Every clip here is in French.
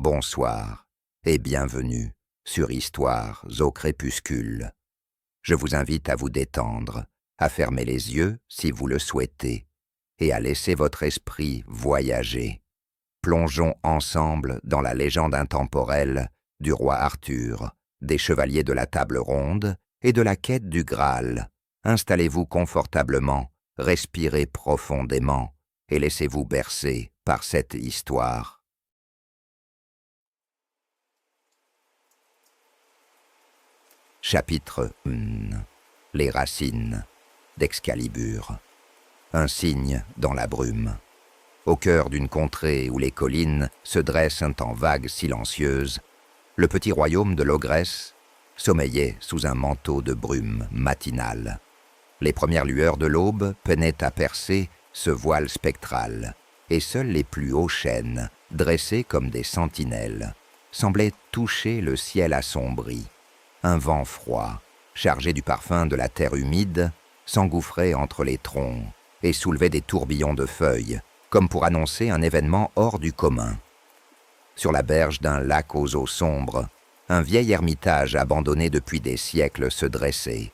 bonsoir et bienvenue sur Histoires au crépuscule. Je vous invite à vous détendre, à fermer les yeux si vous le souhaitez, et à laisser votre esprit voyager. Plongeons ensemble dans la légende intemporelle du roi Arthur, des chevaliers de la table ronde et de la quête du Graal. Installez-vous confortablement, respirez profondément et laissez-vous bercer par cette histoire. Chapitre 1. Les racines d'Excalibur. Un signe dans la brume. Au cœur d'une contrée où les collines se dressent en vagues silencieuses, le petit royaume de l'ogresse sommeillait sous un manteau de brume matinale. Les premières lueurs de l'aube peinaient à percer ce voile spectral, et seuls les plus hauts chênes, dressés comme des sentinelles, semblaient toucher le ciel assombri. Un vent froid, chargé du parfum de la terre humide, s'engouffrait entre les troncs et soulevait des tourbillons de feuilles, comme pour annoncer un événement hors du commun. Sur la berge d'un lac aux eaux sombres, un vieil ermitage abandonné depuis des siècles se dressait,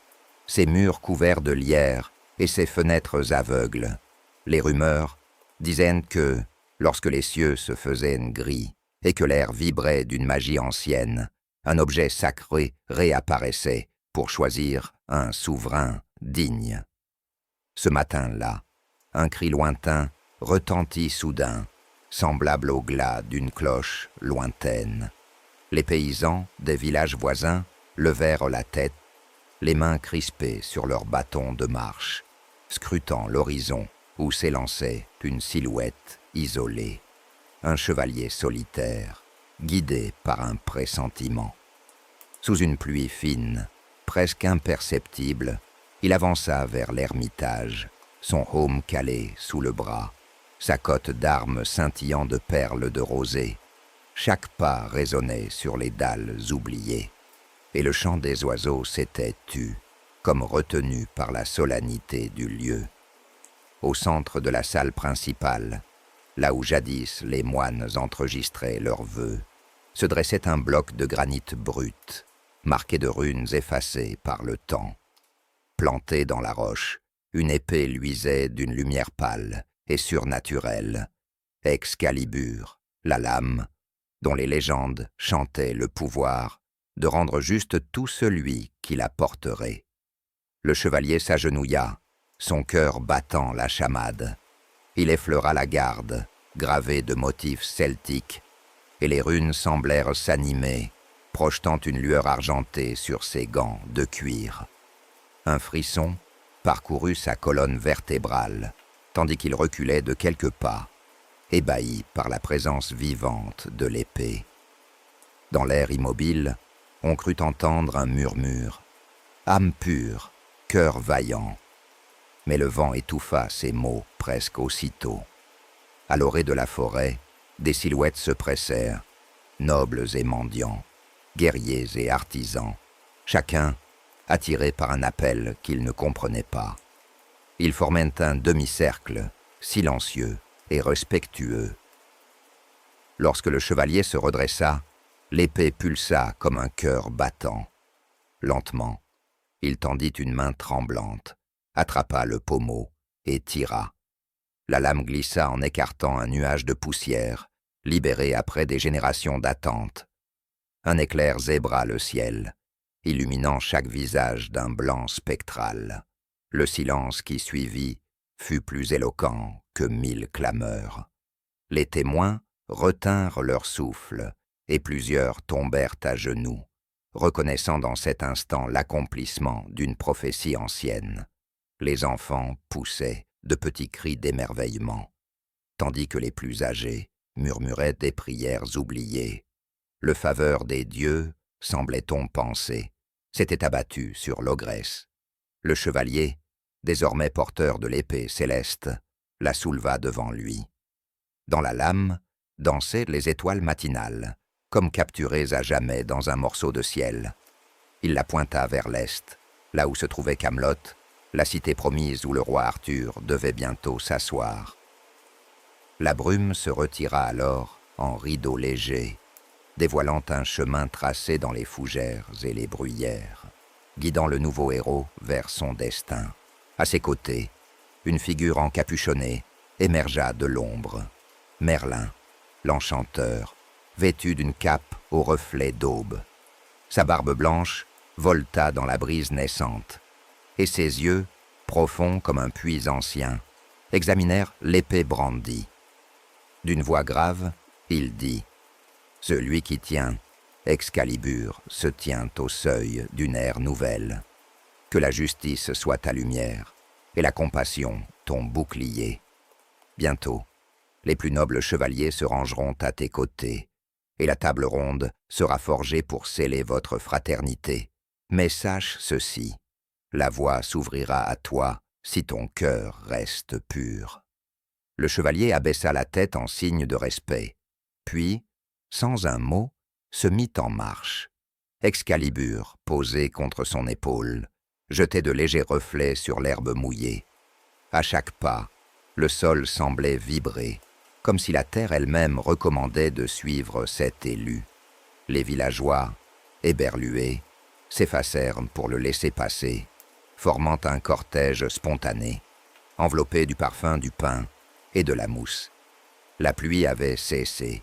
ses murs couverts de lierre et ses fenêtres aveugles. Les rumeurs disaient que, lorsque les cieux se faisaient gris et que l'air vibrait d'une magie ancienne, un objet sacré réapparaissait pour choisir un souverain digne. Ce matin-là, un cri lointain retentit soudain, semblable au glas d'une cloche lointaine. Les paysans des villages voisins levèrent la tête, les mains crispées sur leurs bâtons de marche, scrutant l'horizon où s'élançait une silhouette isolée, un chevalier solitaire, guidé par un pressentiment. Sous une pluie fine, presque imperceptible, il avança vers l'ermitage, son aume calé sous le bras, sa cotte d'armes scintillant de perles de rosée. Chaque pas résonnait sur les dalles oubliées, et le chant des oiseaux s'était tu, comme retenu par la solennité du lieu. Au centre de la salle principale, là où jadis les moines enregistraient leurs vœux, se dressait un bloc de granit brut, marqué de runes effacées par le temps. Plantée dans la roche, une épée luisait d'une lumière pâle et surnaturelle. Excalibur, la lame, dont les légendes chantaient le pouvoir de rendre juste tout celui qui la porterait. Le chevalier s'agenouilla, son cœur battant la chamade. Il effleura la garde, gravée de motifs celtiques, et les runes semblèrent s'animer, projetant une lueur argentée sur ses gants de cuir. Un frisson parcourut sa colonne vertébrale, tandis qu'il reculait de quelques pas, ébahi par la présence vivante de l'épée. Dans l'air immobile, on crut entendre un murmure. « Âme pure, cœur vaillant !» Mais le vent étouffa ces mots presque aussitôt. À l'orée de la forêt, des silhouettes se pressèrent, nobles et mendiants, guerriers et artisans, chacun attiré par un appel qu'il ne comprenait pas. Ils formaient un demi-cercle, silencieux et respectueux. Lorsque le chevalier se redressa, l'épée pulsa comme un cœur battant. Lentement, il tendit une main tremblante, attrapa le pommeau et tira. La lame glissa en écartant un nuage de poussière, libéré après des générations d'attente. Un éclair zébra le ciel, illuminant chaque visage d'un blanc spectral. Le silence qui suivit fut plus éloquent que 1000 clameurs. Les témoins retinrent leur souffle, et plusieurs tombèrent à genoux, reconnaissant dans cet instant l'accomplissement d'une prophétie ancienne. Les enfants poussaient de petits cris d'émerveillement, tandis que les plus âgés murmuraient des prières oubliées. Le faveur des dieux, semblait-on penser, s'était abattu sur l'ogresse. Le chevalier, désormais porteur de l'épée céleste, la souleva devant lui. Dans la lame dansaient les étoiles matinales, comme capturées à jamais dans un morceau de ciel. Il la pointa vers l'est, là où se trouvait Camelot, la cité promise où le roi Arthur devait bientôt s'asseoir. La brume se retira alors en rideau léger, dévoilant un chemin tracé dans les fougères et les bruyères, guidant le nouveau héros vers son destin. À ses côtés, une figure encapuchonnée émergea de l'ombre. Merlin, l'enchanteur, vêtu d'une cape au reflet d'aube. Sa barbe blanche voleta dans la brise naissante, et ses yeux, profonds comme un puits ancien, examinèrent l'épée brandie. D'une voix grave, il dit « Celui qui tient Excalibur se tient au seuil d'une ère nouvelle. Que la justice soit ta lumière, et la compassion ton bouclier. Bientôt, les plus nobles chevaliers se rangeront à tes côtés, et la table ronde sera forgée pour sceller votre fraternité. Mais sache ceci, la voie s'ouvrira à toi si ton cœur reste pur. » Le chevalier abaissa la tête en signe de respect, puis, sans un mot, se mit en marche. Excalibur, posé contre son épaule, jetait de légers reflets sur l'herbe mouillée. À chaque pas, le sol semblait vibrer, comme si la terre elle-même recommandait de suivre cet élu. Les villageois, éberlués, s'effacèrent pour le laisser passer, formant un cortège spontané, enveloppé du parfum du pin et de la mousse. La pluie avait cessé.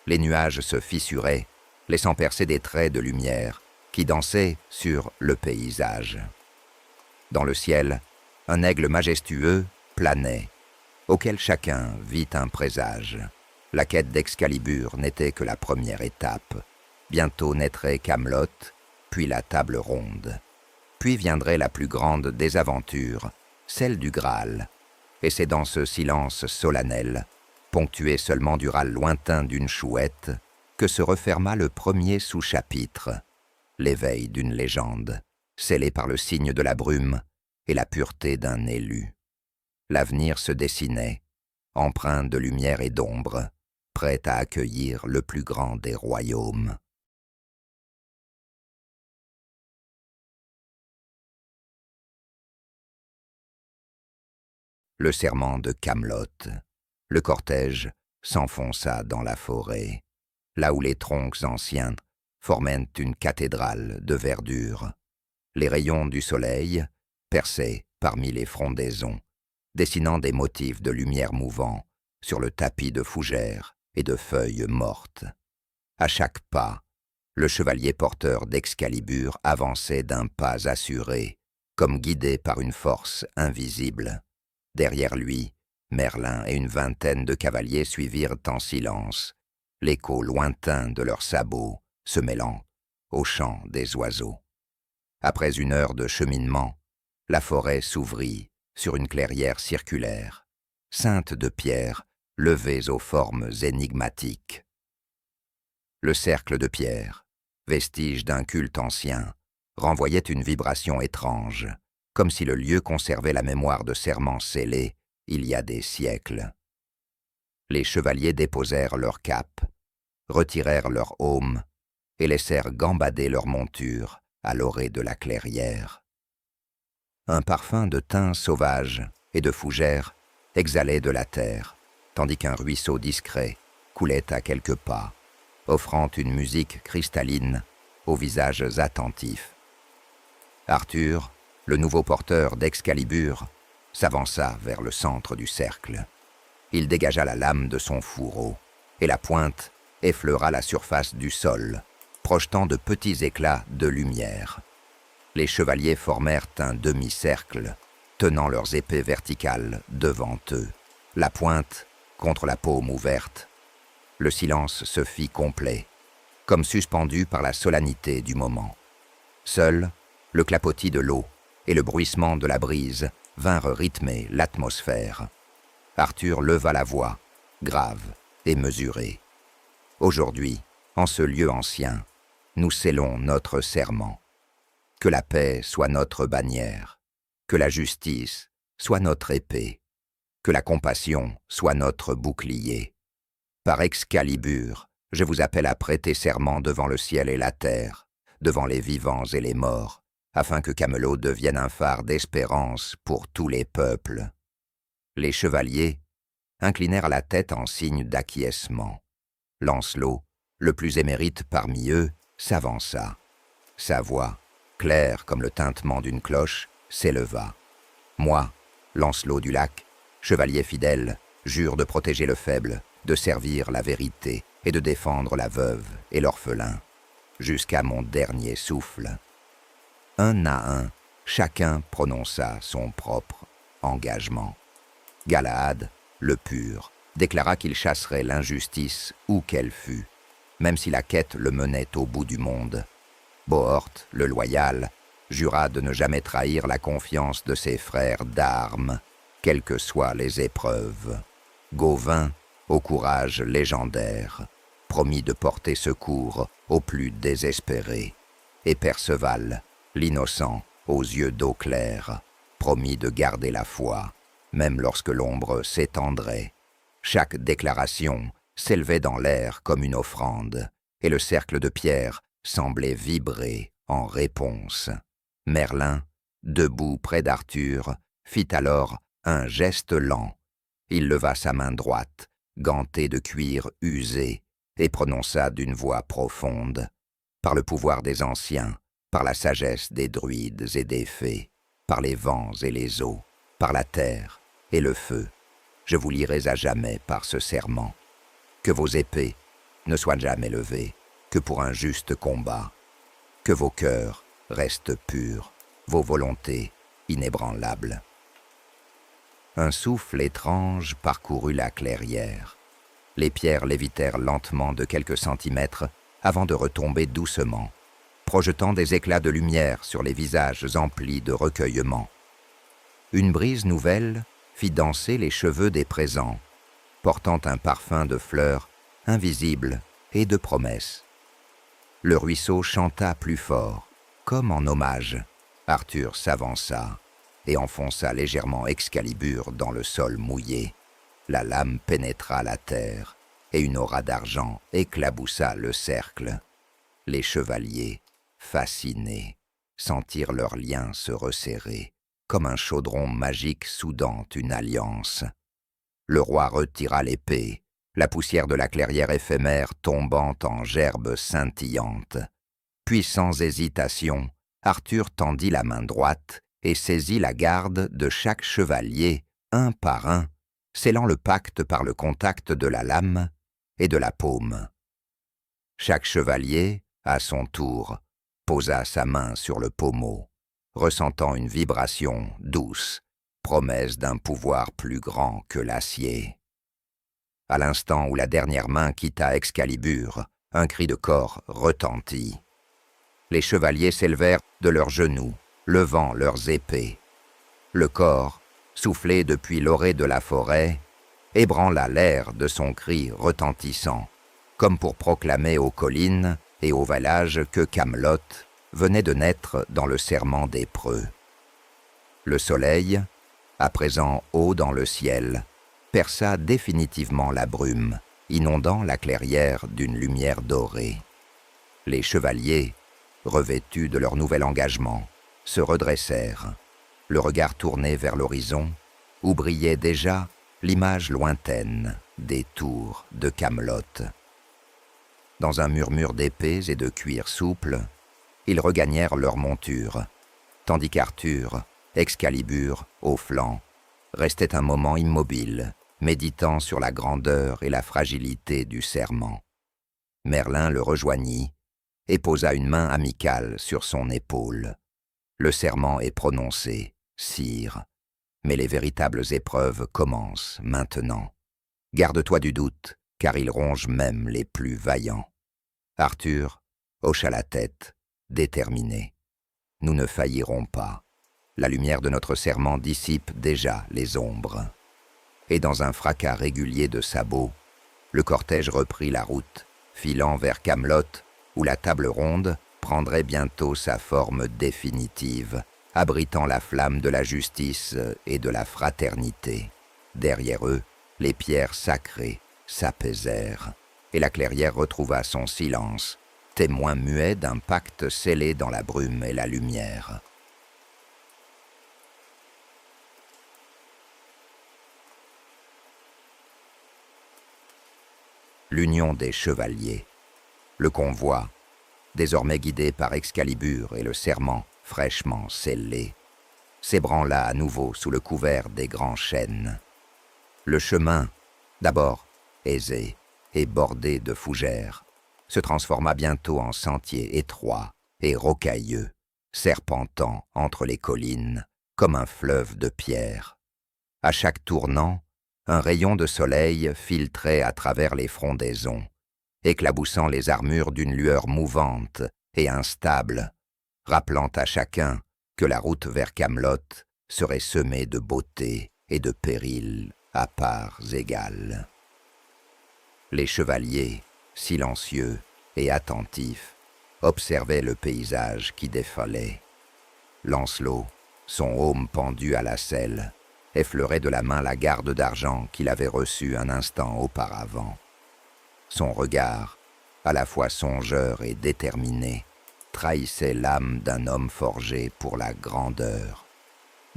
Les nuages se fissuraient, laissant percer des traits de lumière qui dansaient sur le paysage. Dans le ciel, un aigle majestueux planait, auquel chacun vit un présage. La quête d'Excalibur n'était que la première étape. Bientôt naîtrait Camelot, puis la table ronde. Puis viendrait la plus grande des aventures, celle du Graal. Et c'est dans ce silence solennel, ponctué seulement du râle lointain d'une chouette, que se referma le premier sous-chapitre, l'éveil d'une légende, scellé par le signe de la brume et la pureté d'un élu. L'avenir se dessinait, empreint de lumière et d'ombre, prêt à accueillir le plus grand des royaumes. Le serment de Camelot. Le cortège s'enfonça dans la forêt, là où les troncs anciens formaient une cathédrale de verdure. Les rayons du soleil perçaient parmi les frondaisons, dessinant des motifs de lumière mouvants sur le tapis de fougères et de feuilles mortes. À chaque pas, le chevalier porteur d'Excalibur avançait d'un pas assuré, comme guidé par une force invisible. Derrière lui, Merlin et une vingtaine de cavaliers suivirent en silence, l'écho lointain de leurs sabots se mêlant au chant des oiseaux. Après une heure de cheminement, la forêt s'ouvrit sur une clairière circulaire, ceinte de pierres levées aux formes énigmatiques. Le cercle de pierre, vestige d'un culte ancien, renvoyait une vibration étrange, comme si le lieu conservait la mémoire de serments scellés il y a des siècles. Les chevaliers déposèrent leurs capes, retirèrent leurs aumes et laissèrent gambader leurs montures à l'orée de la clairière. Un parfum de thym sauvage et de fougères exhalait de la terre, tandis qu'un ruisseau discret coulait à quelques pas, offrant une musique cristalline aux visages attentifs. Arthur, le nouveau porteur d'Excalibur, s'avança vers le centre du cercle. Il dégagea la lame de son fourreau, et la pointe effleura la surface du sol, projetant de petits éclats de lumière. Les chevaliers formèrent un demi-cercle, tenant leurs épées verticales devant eux, la pointe contre la paume ouverte. Le silence se fit complet, comme suspendu par la solennité du moment. Seul, le clapotis de l'eau et le bruissement de la brise vinrent rythmer l'atmosphère. Arthur leva la voix, grave et mesurée. Aujourd'hui, en ce lieu ancien, nous scellons notre serment. Que la paix soit notre bannière, que la justice soit notre épée, que la compassion soit notre bouclier. Par Excalibur, je vous appelle à prêter serment devant le ciel et la terre, devant les vivants et les morts, afin que Camelot devienne un phare d'espérance pour tous les peuples. Les chevaliers inclinèrent la tête en signe d'acquiescement. Lancelot, Le plus émérite parmi eux s'avança. Sa voix, claire comme le tintement d'une cloche, s'éleva. Moi, Lancelot du Lac, chevalier fidèle, jure de protéger le faible, de servir la vérité et de défendre la veuve et l'orphelin, jusqu'à mon dernier souffle. Un à un, chacun prononça son propre engagement. Galahad, le pur, déclara qu'il chasserait l'injustice où qu'elle fût, même si la quête le menait au bout du monde. Bohort, le loyal, jura de ne jamais trahir la confiance de ses frères d'armes, quelles que soient les épreuves. Gauvin, au courage légendaire, promit de porter secours aux plus désespérés. Et Perceval, l'innocent, aux yeux d'eau claire, promit de garder la foi, même lorsque l'ombre s'étendrait. Chaque déclaration s'élevait dans l'air comme une offrande, et le cercle de pierre semblait vibrer en réponse. Merlin, debout près d'Arthur, fit alors un geste lent. Il leva sa main droite, gantée de cuir usé, et prononça d'une voix profonde. Par le pouvoir des anciens, par la sagesse des druides et des fées, par les vents et les eaux, par la terre et le feu, je vous lierai à jamais par ce serment. Que vos épées ne soient jamais levées que pour un juste combat, que vos cœurs restent purs, vos volontés inébranlables. Un souffle étrange parcourut la clairière. Les pierres lévitèrent lentement de quelques centimètres avant de retomber doucement, projetant des éclats de lumière sur les visages emplis de recueillement. Une brise nouvelle fit danser les cheveux des présents, portant un parfum de fleurs invisibles et de promesses. Le ruisseau chanta plus fort, comme en hommage. Arthur s'avança et enfonça légèrement Excalibur dans le sol mouillé. La lame pénétra la terre et une aura d'argent éclaboussa le cercle. Les chevaliers, fascinés, sentirent leurs liens se resserrer, comme un chaudron magique soudant une alliance. Le roi retira l'épée, la poussière de la clairière éphémère tombant en gerbes scintillantes. Puis sans hésitation, Arthur tendit la main droite et saisit la garde de chaque chevalier, un par un, scellant le pacte par le contact de la lame et de la paume. Chaque chevalier, à son tour, posa sa main sur le pommeau, ressentant une vibration douce, promesse d'un pouvoir plus grand que l'acier. À l'instant où la dernière main quitta Excalibur, un cri de cor retentit. Les chevaliers s'élevèrent de leurs genoux, levant leurs épées. Le cor, soufflé depuis l'orée de la forêt, ébranla l'air de son cri retentissant, comme pour proclamer aux collines et aux villages que Camelot venait de naître dans le serment des preux. Le soleil, à présent haut dans le ciel, perça définitivement la brume, inondant la clairière d'une lumière dorée. Les chevaliers, revêtus de leur nouvel engagement, se redressèrent, le regard tourné vers l'horizon, où brillait déjà l'image lointaine des tours de Camelot. Dans un murmure d'épées et de cuir souple, ils regagnèrent leur monture, tandis qu'Arthur, Excalibur au flanc, restait un moment immobile, méditant sur la grandeur et la fragilité du serment. Merlin le rejoignit et posa une main amicale sur son épaule. Le serment est prononcé, sire, mais les véritables épreuves commencent maintenant. Garde-toi du doute, car il ronge même les plus vaillants. Arthur hocha la tête, déterminé. Nous ne faillirons pas. La lumière de notre serment dissipe déjà les ombres. Et dans un fracas régulier de sabots, le cortège reprit la route, filant vers Camelot, où la table ronde prendrait bientôt sa forme définitive, abritant la flamme de la justice et de la fraternité. Derrière eux, les pierres sacrées s'apaisèrent, et la clairière retrouva son silence, témoin muet d'un pacte scellé dans la brume et la lumière. L'union des chevaliers. Le convoi, désormais guidé par Excalibur et le serment fraîchement scellé, s'ébranla à nouveau sous le couvert des grands chênes. Le chemin, d'abord aisé et bordé de fougères, se transforma bientôt en sentier étroit et rocailleux, serpentant entre les collines comme un fleuve de pierre. À chaque tournant, un rayon de soleil filtrait à travers les frondaisons, éclaboussant les armures d'une lueur mouvante et instable, rappelant à chacun que la route vers Camelot serait semée de beauté et de périls à parts égales. Les chevaliers, silencieux et attentifs, observaient le paysage qui défalait. Lancelot, son aume pendu à la selle, effleurait de la main la garde d'argent qu'il avait reçue un instant auparavant. Son regard, à la fois songeur et déterminé, trahissait l'âme d'un homme forgé pour la grandeur.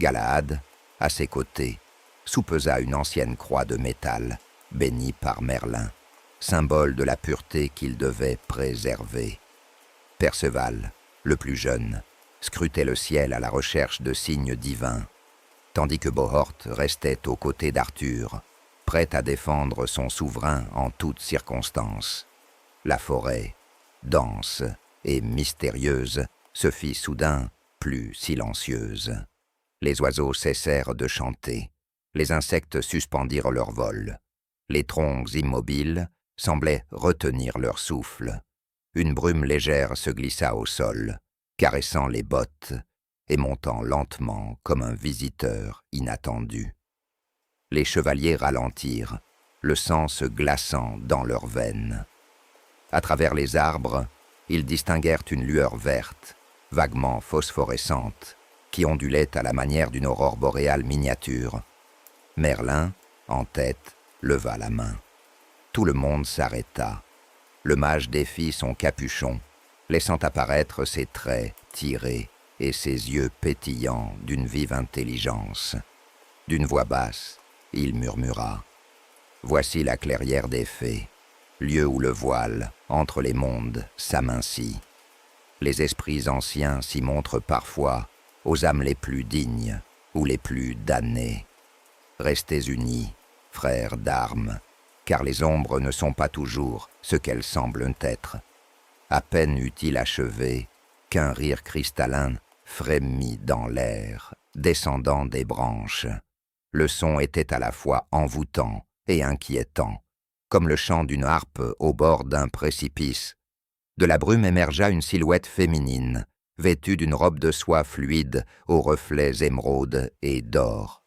Galahad, à ses côtés, soupesa une ancienne croix de métal, bénie par Merlin, symbole de la pureté qu'il devait préserver. Perceval, le plus jeune, scrutait le ciel à la recherche de signes divins, tandis que Bohort restait aux côtés d'Arthur, prêt à défendre son souverain en toutes circonstances. La forêt, dense et mystérieuse, se fit soudain plus silencieuse. Les oiseaux cessèrent de chanter, les insectes suspendirent leur vol. Les troncs immobiles semblaient retenir leur souffle. Une brume légère se glissa au sol, caressant les bottes et montant lentement comme un visiteur inattendu. Les chevaliers ralentirent, le sang se glaçant dans leurs veines. À travers les arbres, ils distinguèrent une lueur verte, vaguement phosphorescente, qui ondulait à la manière d'une aurore boréale miniature. Merlin, en tête, leva la main. Tout le monde s'arrêta. Le mage défit son capuchon, laissant apparaître ses traits tirés et ses yeux pétillants d'une vive intelligence. D'une voix basse, il murmura « Voici la clairière des fées, lieu où le voile, entre les mondes, s'amincit. Les esprits anciens s'y montrent parfois aux âmes les plus dignes ou les plus damnées. Restez unis, frères d'armes, car les ombres ne sont pas toujours ce qu'elles semblent être. » À peine eut-il achevé qu'un rire cristallin frémit dans l'air, descendant des branches. Le son était à la fois envoûtant et inquiétant, comme le chant d'une harpe au bord d'un précipice. De la brume émergea une silhouette féminine, vêtue d'une robe de soie fluide aux reflets émeraude et d'or.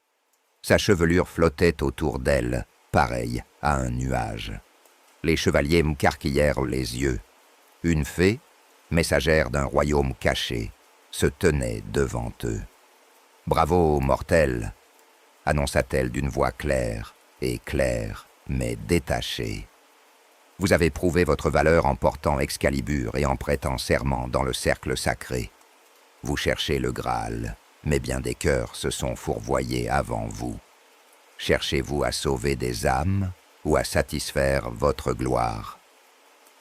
Sa chevelure flottait autour d'elle, pareille à un nuage. Les chevaliers m'écarquillèrent les yeux. Une fée, messagère d'un royaume caché, se tenait devant eux. « Bravo, mortels !» annonça-t-elle d'une voix claire mais détachée. « Vous avez prouvé votre valeur en portant Excalibur et en prêtant serment dans le cercle sacré. Vous cherchez le Graal, mais bien des cœurs se sont fourvoyés avant vous. Cherchez-vous à sauver des âmes ou à satisfaire votre gloire ?»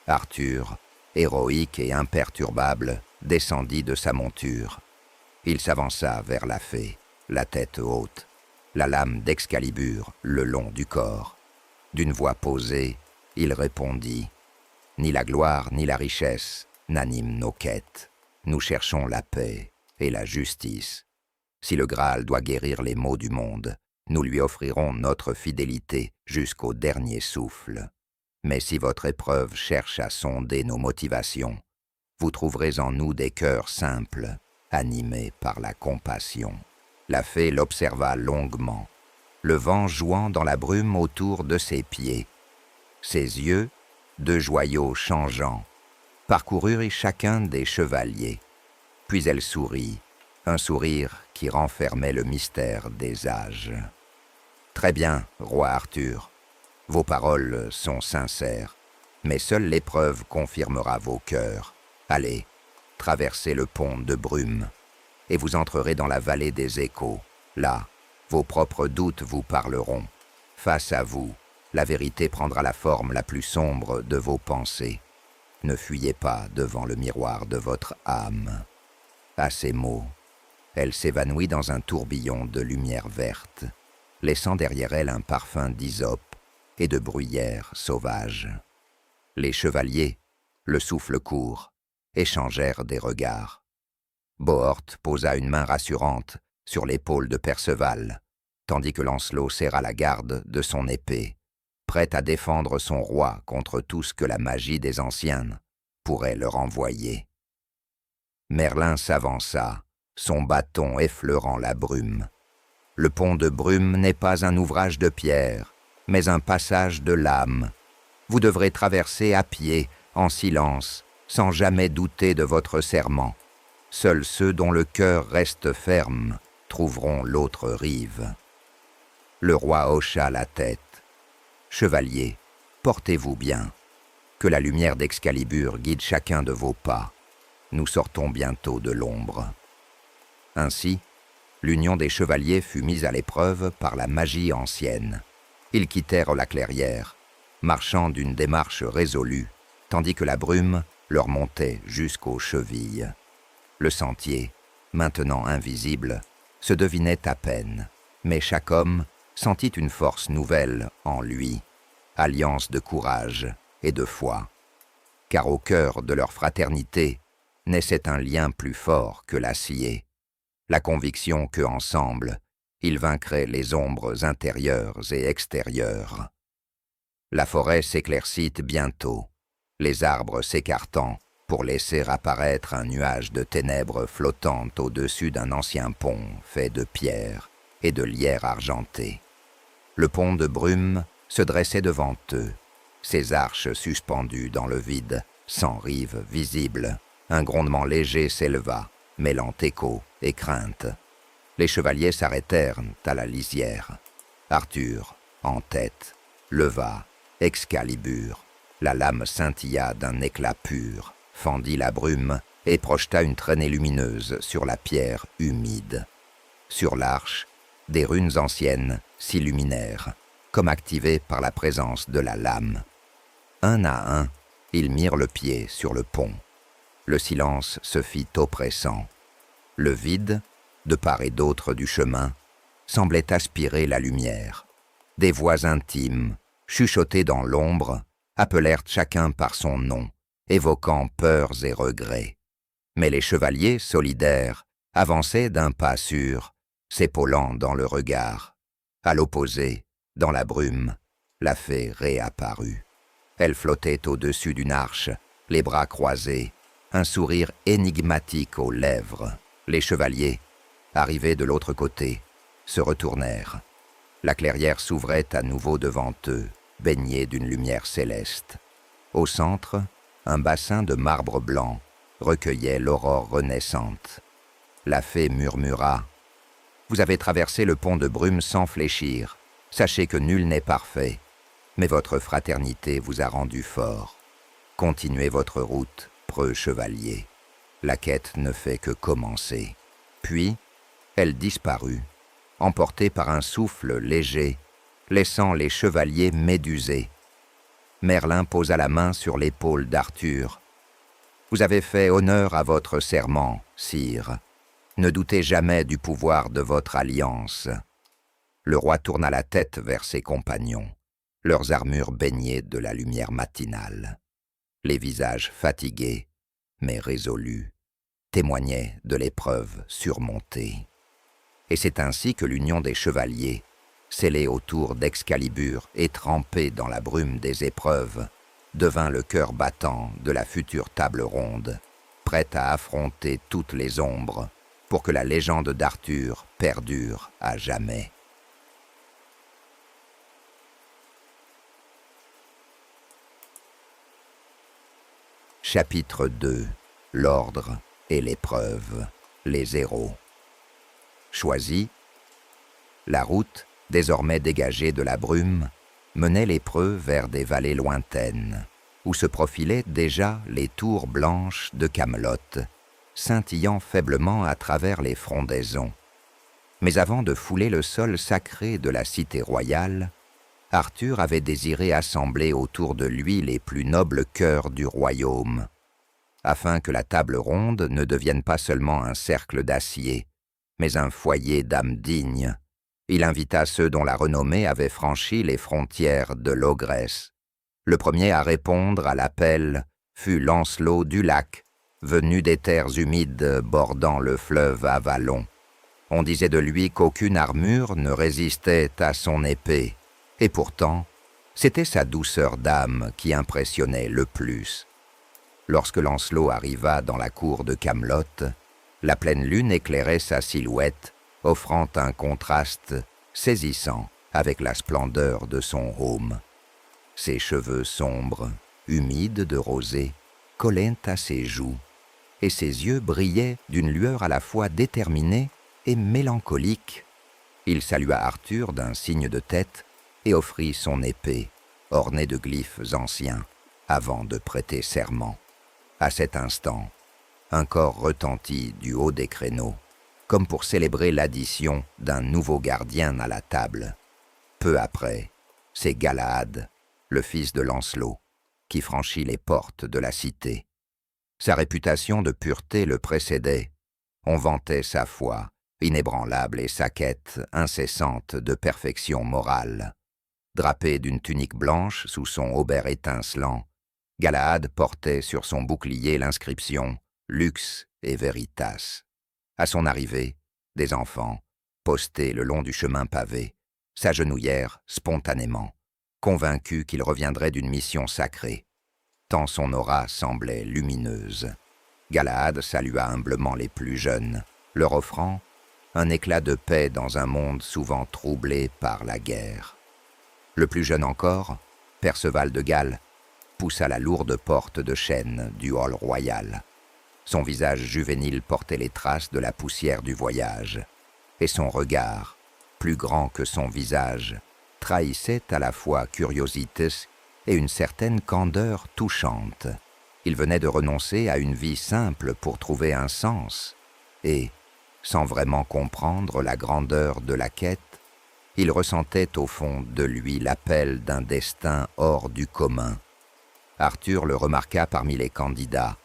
Arthur, héroïque et imperturbable, descendit de sa monture. Il s'avança vers la fée, la tête haute, la lame d'Excalibur le long du corps. D'une voix posée, il répondit « Ni la gloire ni la richesse n'animent nos quêtes. Nous cherchons la paix et la justice. Si le Graal doit guérir les maux du monde, nous lui offrirons notre fidélité jusqu'au dernier souffle. Mais si votre épreuve cherche à sonder nos motivations, vous trouverez en nous des cœurs simples, animés par la compassion. » La fée l'observa longuement, le vent jouant dans la brume autour de ses pieds. Ses yeux, deux joyaux changeants, parcoururent chacun des chevaliers. Puis elle sourit, un sourire qui renfermait le mystère des âges. « Très bien, roi Arthur, vos paroles sont sincères, mais seule l'épreuve confirmera vos cœurs. Allez, traversez le pont de brume, et vous entrerez dans la vallée des échos. Là, vos propres doutes vous parleront. Face à vous, la vérité prendra la forme la plus sombre de vos pensées. Ne fuyez pas devant le miroir de votre âme. » À ces mots, elle s'évanouit dans un tourbillon de lumière verte, laissant derrière elle un parfum d'hysope et de bruyère sauvage. Les chevaliers, le souffle court, échangèrent des regards. Bohort posa une main rassurante sur l'épaule de Perceval, tandis que Lancelot serra la garde de son épée, prêt à défendre son roi contre tout ce que la magie des anciens pourrait leur envoyer. Merlin s'avança, son bâton effleurant la brume. Le pont de brume n'est pas un ouvrage de pierre, mais un passage de l'âme. Vous devrez traverser à pied, en silence, sans jamais douter de votre serment. Seuls ceux dont le cœur reste ferme trouveront l'autre rive. Le roi hocha la tête. « Chevalier, portez-vous bien. Que la lumière d'Excalibur guide chacun de vos pas. Nous sortons bientôt de l'ombre. » Ainsi, l'union des chevaliers fut mise à l'épreuve par la magie ancienne. Ils quittèrent la clairière, marchant d'une démarche résolue, tandis que la brume leur montait jusqu'aux chevilles. Le sentier, maintenant invisible, se devinait à peine, mais chaque homme sentit une force nouvelle en lui, alliance de courage et de foi. Car au cœur de leur fraternité naissait un lien plus fort que l'acier, la conviction que, ensemble, ils vaincraient les ombres intérieures et extérieures. La forêt s'éclaircit bientôt, les arbres s'écartant pour laisser apparaître un nuage de ténèbres flottant au-dessus d'un ancien pont fait de pierre et de lierre argenté. Le pont de brume se dressait devant eux, ses arches suspendues dans le vide, sans rive visible. Un grondement léger s'éleva, mêlant écho et crainte. Les chevaliers s'arrêtèrent à la lisière. Arthur, en tête, leva Excalibur. La lame scintilla d'un éclat pur, fendit la brume et projeta une traînée lumineuse sur la pierre humide. Sur l'arche, des runes anciennes s'illuminèrent, comme activées par la présence de la lame. Un à un, ils mirent le pied sur le pont. Le silence se fit oppressant. Le vide, de part et d'autre du chemin, semblait aspirer la lumière. Des voix intimes, chuchotées dans l'ombre, appelèrent chacun par son nom, évoquant peurs et regrets. Mais les chevaliers solidaires avançaient d'un pas sûr, s'épaulant dans le regard. À l'opposé, dans la brume, la fée réapparut. Elle flottait au-dessus d'une arche, les bras croisés, un sourire énigmatique aux lèvres. Les chevaliers, arrivés de l'autre côté, se retournèrent. La clairière s'ouvrait à nouveau devant eux, baignée d'une lumière céleste. Au centre, un bassin de marbre blanc recueillait l'aurore renaissante. La fée murmura « Vous avez traversé le pont de brume sans fléchir. Sachez que nul n'est parfait, mais votre fraternité vous a rendu fort. Continuez votre route, preux chevalier. La quête ne fait que commencer. » Puis, elle disparut, emportée par un souffle léger, laissant les chevaliers médusés. Merlin posa la main sur l'épaule d'Arthur. « Vous avez fait honneur à votre serment, sire. Ne doutez jamais du pouvoir de votre alliance. » Le roi tourna la tête vers ses compagnons, leurs armures baignées de la lumière matinale. Les visages fatigués, mais résolus, témoignaient de l'épreuve surmontée. Et c'est ainsi que l'union des chevaliers, scellée autour d'Excalibur et trempée dans la brume des épreuves, devint le cœur battant de la future table ronde, prête à affronter toutes les ombres pour que la légende d'Arthur perdure à jamais. Chapitre 2. L'ordre et l'épreuve, les héros. Choisis, la route, désormais dégagée de la brume, menait les preux vers des vallées lointaines, où se profilaient déjà les tours blanches de Camelot, scintillant faiblement à travers les frondaisons. Mais avant de fouler le sol sacré de la cité royale, Arthur avait désiré assembler autour de lui les plus nobles cœurs du royaume, afin que la table ronde ne devienne pas seulement un cercle d'acier, mais un foyer d'âmes dignes. Il invita ceux dont la renommée avait franchi les frontières de l'Ogresse. Le premier à répondre à l'appel fut Lancelot du Lac, venu des terres humides bordant le fleuve Avalon. On disait de lui qu'aucune armure ne résistait à son épée, et pourtant, c'était sa douceur d'âme qui impressionnait le plus. Lorsque Lancelot arriva dans la cour de Camelot, la pleine lune éclairait sa silhouette, offrant un contraste saisissant avec la splendeur de son aume. Ses cheveux sombres, humides de rosée, collaient à ses joues, et ses yeux brillaient d'une lueur à la fois déterminée et mélancolique. Il salua Arthur d'un signe de tête et offrit son épée, ornée de glyphes anciens, avant de prêter serment. À cet instant, un corps retentit du haut des créneaux, comme pour célébrer l'addition d'un nouveau gardien à la table. Peu après, c'est Galahad, le fils de Lancelot, qui franchit les portes de la cité. Sa réputation de pureté le précédait. On vantait sa foi inébranlable et sa quête incessante de perfection morale. Drapé d'une tunique blanche sous son haubert étincelant, Galahad portait sur son bouclier l'inscription « Lux et Veritas ». À son arrivée, des enfants, postés le long du chemin pavé, s'agenouillèrent spontanément, convaincus qu'il reviendrait d'une mission sacrée, tant son aura semblait lumineuse. Galahad salua humblement les plus jeunes, leur offrant un éclat de paix dans un monde souvent troublé par la guerre. Le plus jeune encore, Perceval de Galles, poussa la lourde porte de chêne du hall royal. Son visage juvénile portait les traces de la poussière du voyage, et son regard, plus grand que son visage, trahissait à la fois curiosité et une certaine candeur touchante. Il venait de renoncer à une vie simple pour trouver un sens, et, sans vraiment comprendre la grandeur de la quête, il ressentait au fond de lui l'appel d'un destin hors du commun. Arthur le remarqua parmi les candidats,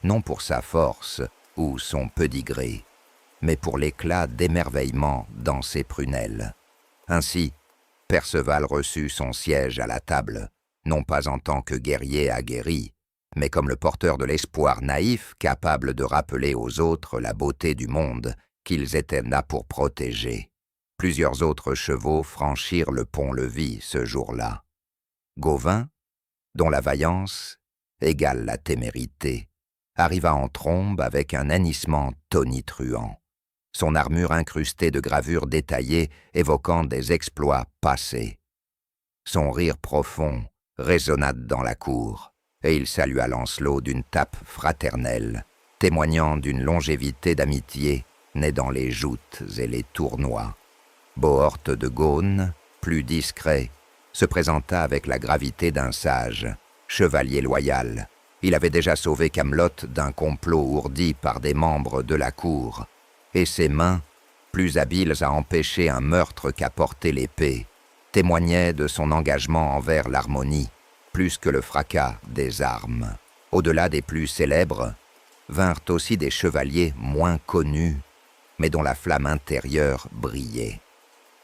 non pour sa force ou son pedigree, mais pour l'éclat d'émerveillement dans ses prunelles. Ainsi, Perceval reçut son siège à la table, non pas en tant que guerrier aguerri, mais comme le porteur de l'espoir naïf capable de rappeler aux autres la beauté du monde qu'ils étaient là pour protéger. Plusieurs autres chevaux franchirent le pont-levis ce jour-là. Gauvin, dont la vaillance égale la témérité, arriva en trombe avec un hennissement tonitruant, son armure incrustée de gravures détaillées évoquant des exploits passés. Son rire profond résonna dans la cour, et il salua Lancelot d'une tape fraternelle, témoignant d'une longévité d'amitié née dans les joutes et les tournois. Bohorte de Gaune, plus discret, se présenta avec la gravité d'un sage, chevalier loyal. Il avait déjà sauvé Camelot d'un complot ourdi par des membres de la cour, et ses mains, plus habiles à empêcher un meurtre qu'à porter l'épée, témoignaient de son engagement envers l'harmonie, plus que le fracas des armes. Au-delà des plus célèbres, vinrent aussi des chevaliers moins connus, mais dont la flamme intérieure brillait.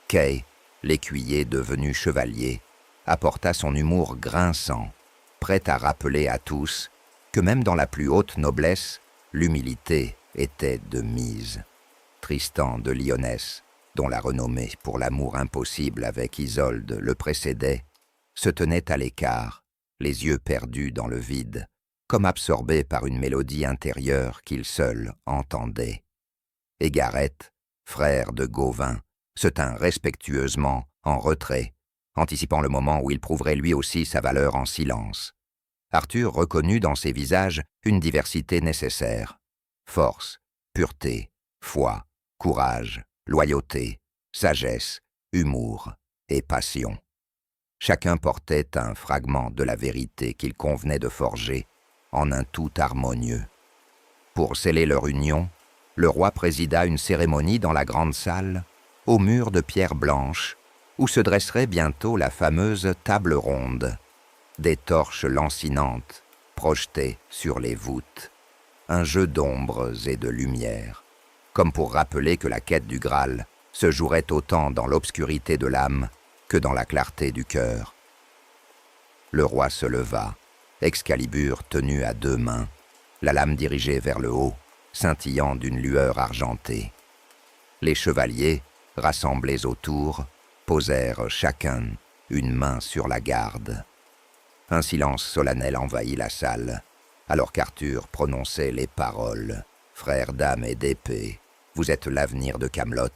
Kay, l'écuyer devenu chevalier, apporta son humour grinçant, prêt à rappeler à tous que même dans la plus haute noblesse, l'humilité était de mise. Tristan de Lyonesse, dont la renommée pour l'amour impossible avec Isolde le précédait, se tenait à l'écart, les yeux perdus dans le vide, comme absorbé par une mélodie intérieure qu'il seul entendait. Et Gareth, frère de Gauvin, se tint respectueusement en retrait, anticipant le moment où il prouverait lui aussi sa valeur en silence. Arthur reconnut dans ces visages une diversité nécessaire. Force, pureté, foi, courage, loyauté, sagesse, humour et passion. Chacun portait un fragment de la vérité qu'il convenait de forger en un tout harmonieux. Pour sceller leur union, le roi présida une cérémonie dans la grande salle, aux murs de pierre blanche, où se dresserait bientôt la fameuse table ronde, des torches lancinantes projetées sur les voûtes, un jeu d'ombres et de lumière, comme pour rappeler que la quête du Graal se jouerait autant dans l'obscurité de l'âme que dans la clarté du cœur. Le roi se leva, Excalibur tenu à 2 mains, la lame dirigée vers le haut, scintillant d'une lueur argentée. Les chevaliers, rassemblés autour, posèrent chacun une main sur la garde. Un silence solennel envahit la salle, alors qu'Arthur prononçait les paroles « Frères d'âme et d'épée, vous êtes l'avenir de Camelot.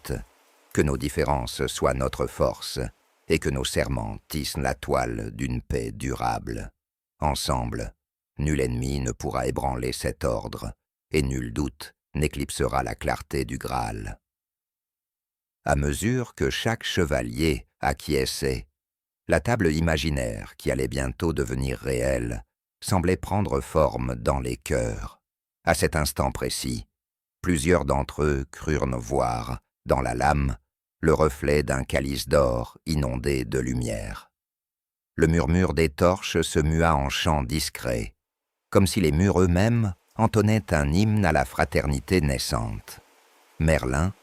Que nos différences soient notre force, et que nos serments tissent la toile d'une paix durable. Ensemble, nul ennemi ne pourra ébranler cet ordre, et nul doute n'éclipsera la clarté du Graal. » À mesure que chaque chevalier acquiesçait, la table imaginaire, qui allait bientôt devenir réelle, semblait prendre forme dans les cœurs. À cet instant précis, plusieurs d'entre eux crurent voir, dans la lame, le reflet d'un calice d'or inondé de lumière. Le murmure des torches se mua en chant discret, comme si les murs eux-mêmes entonnaient un hymne à la fraternité naissante. Merlin,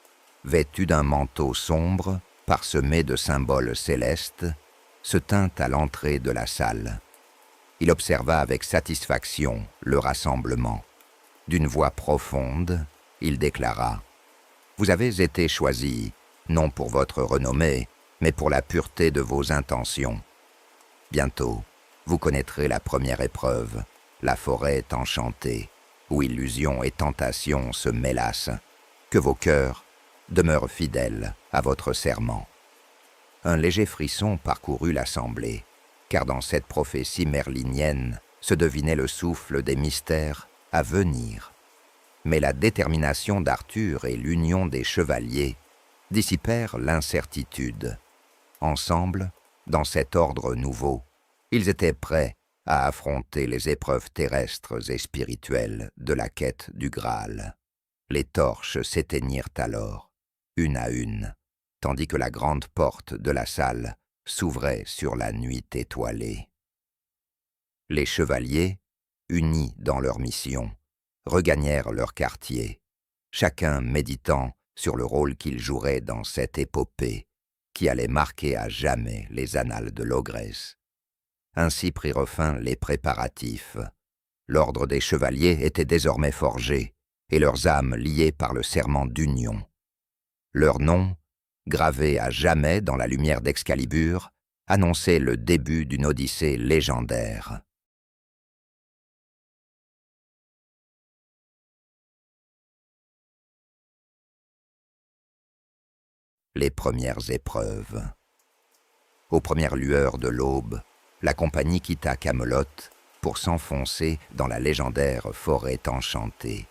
vêtu d'un manteau sombre, parsemé de symboles célestes, se tint à l'entrée de la salle. Il observa avec satisfaction le rassemblement. D'une voix profonde, il déclara « Vous avez été choisis, non pour votre renommée, mais pour la pureté de vos intentions. Bientôt, vous connaîtrez la première épreuve, la forêt enchantée, où illusion et tentation se mélassent. Que vos cœurs demeurent fidèles à votre serment. » Un léger frisson parcourut l'assemblée, car dans cette prophétie merlinienne se devinait le souffle des mystères à venir. Mais la détermination d'Arthur et l'union des chevaliers dissipèrent l'incertitude. Ensemble, dans cet ordre nouveau, ils étaient prêts à affronter les épreuves terrestres et spirituelles de la quête du Graal. Les torches s'éteignirent alors, une à une, tandis que la grande porte de la salle s'ouvrait sur la nuit étoilée. Les chevaliers, unis dans leur mission, regagnèrent leur quartier, chacun méditant sur le rôle qu'il jouerait dans cette épopée qui allait marquer à jamais les annales de l'Ogresse. Ainsi prirent fin les préparatifs. L'ordre des chevaliers était désormais forgé, et leurs âmes liées par le serment d'union. Leurs noms, gravés à jamais dans la lumière d'Excalibur, annonçaient le début d'une odyssée légendaire. Les premières épreuves. Aux premières lueurs de l'aube, la compagnie quitta Camelot pour s'enfoncer dans la légendaire forêt enchantée,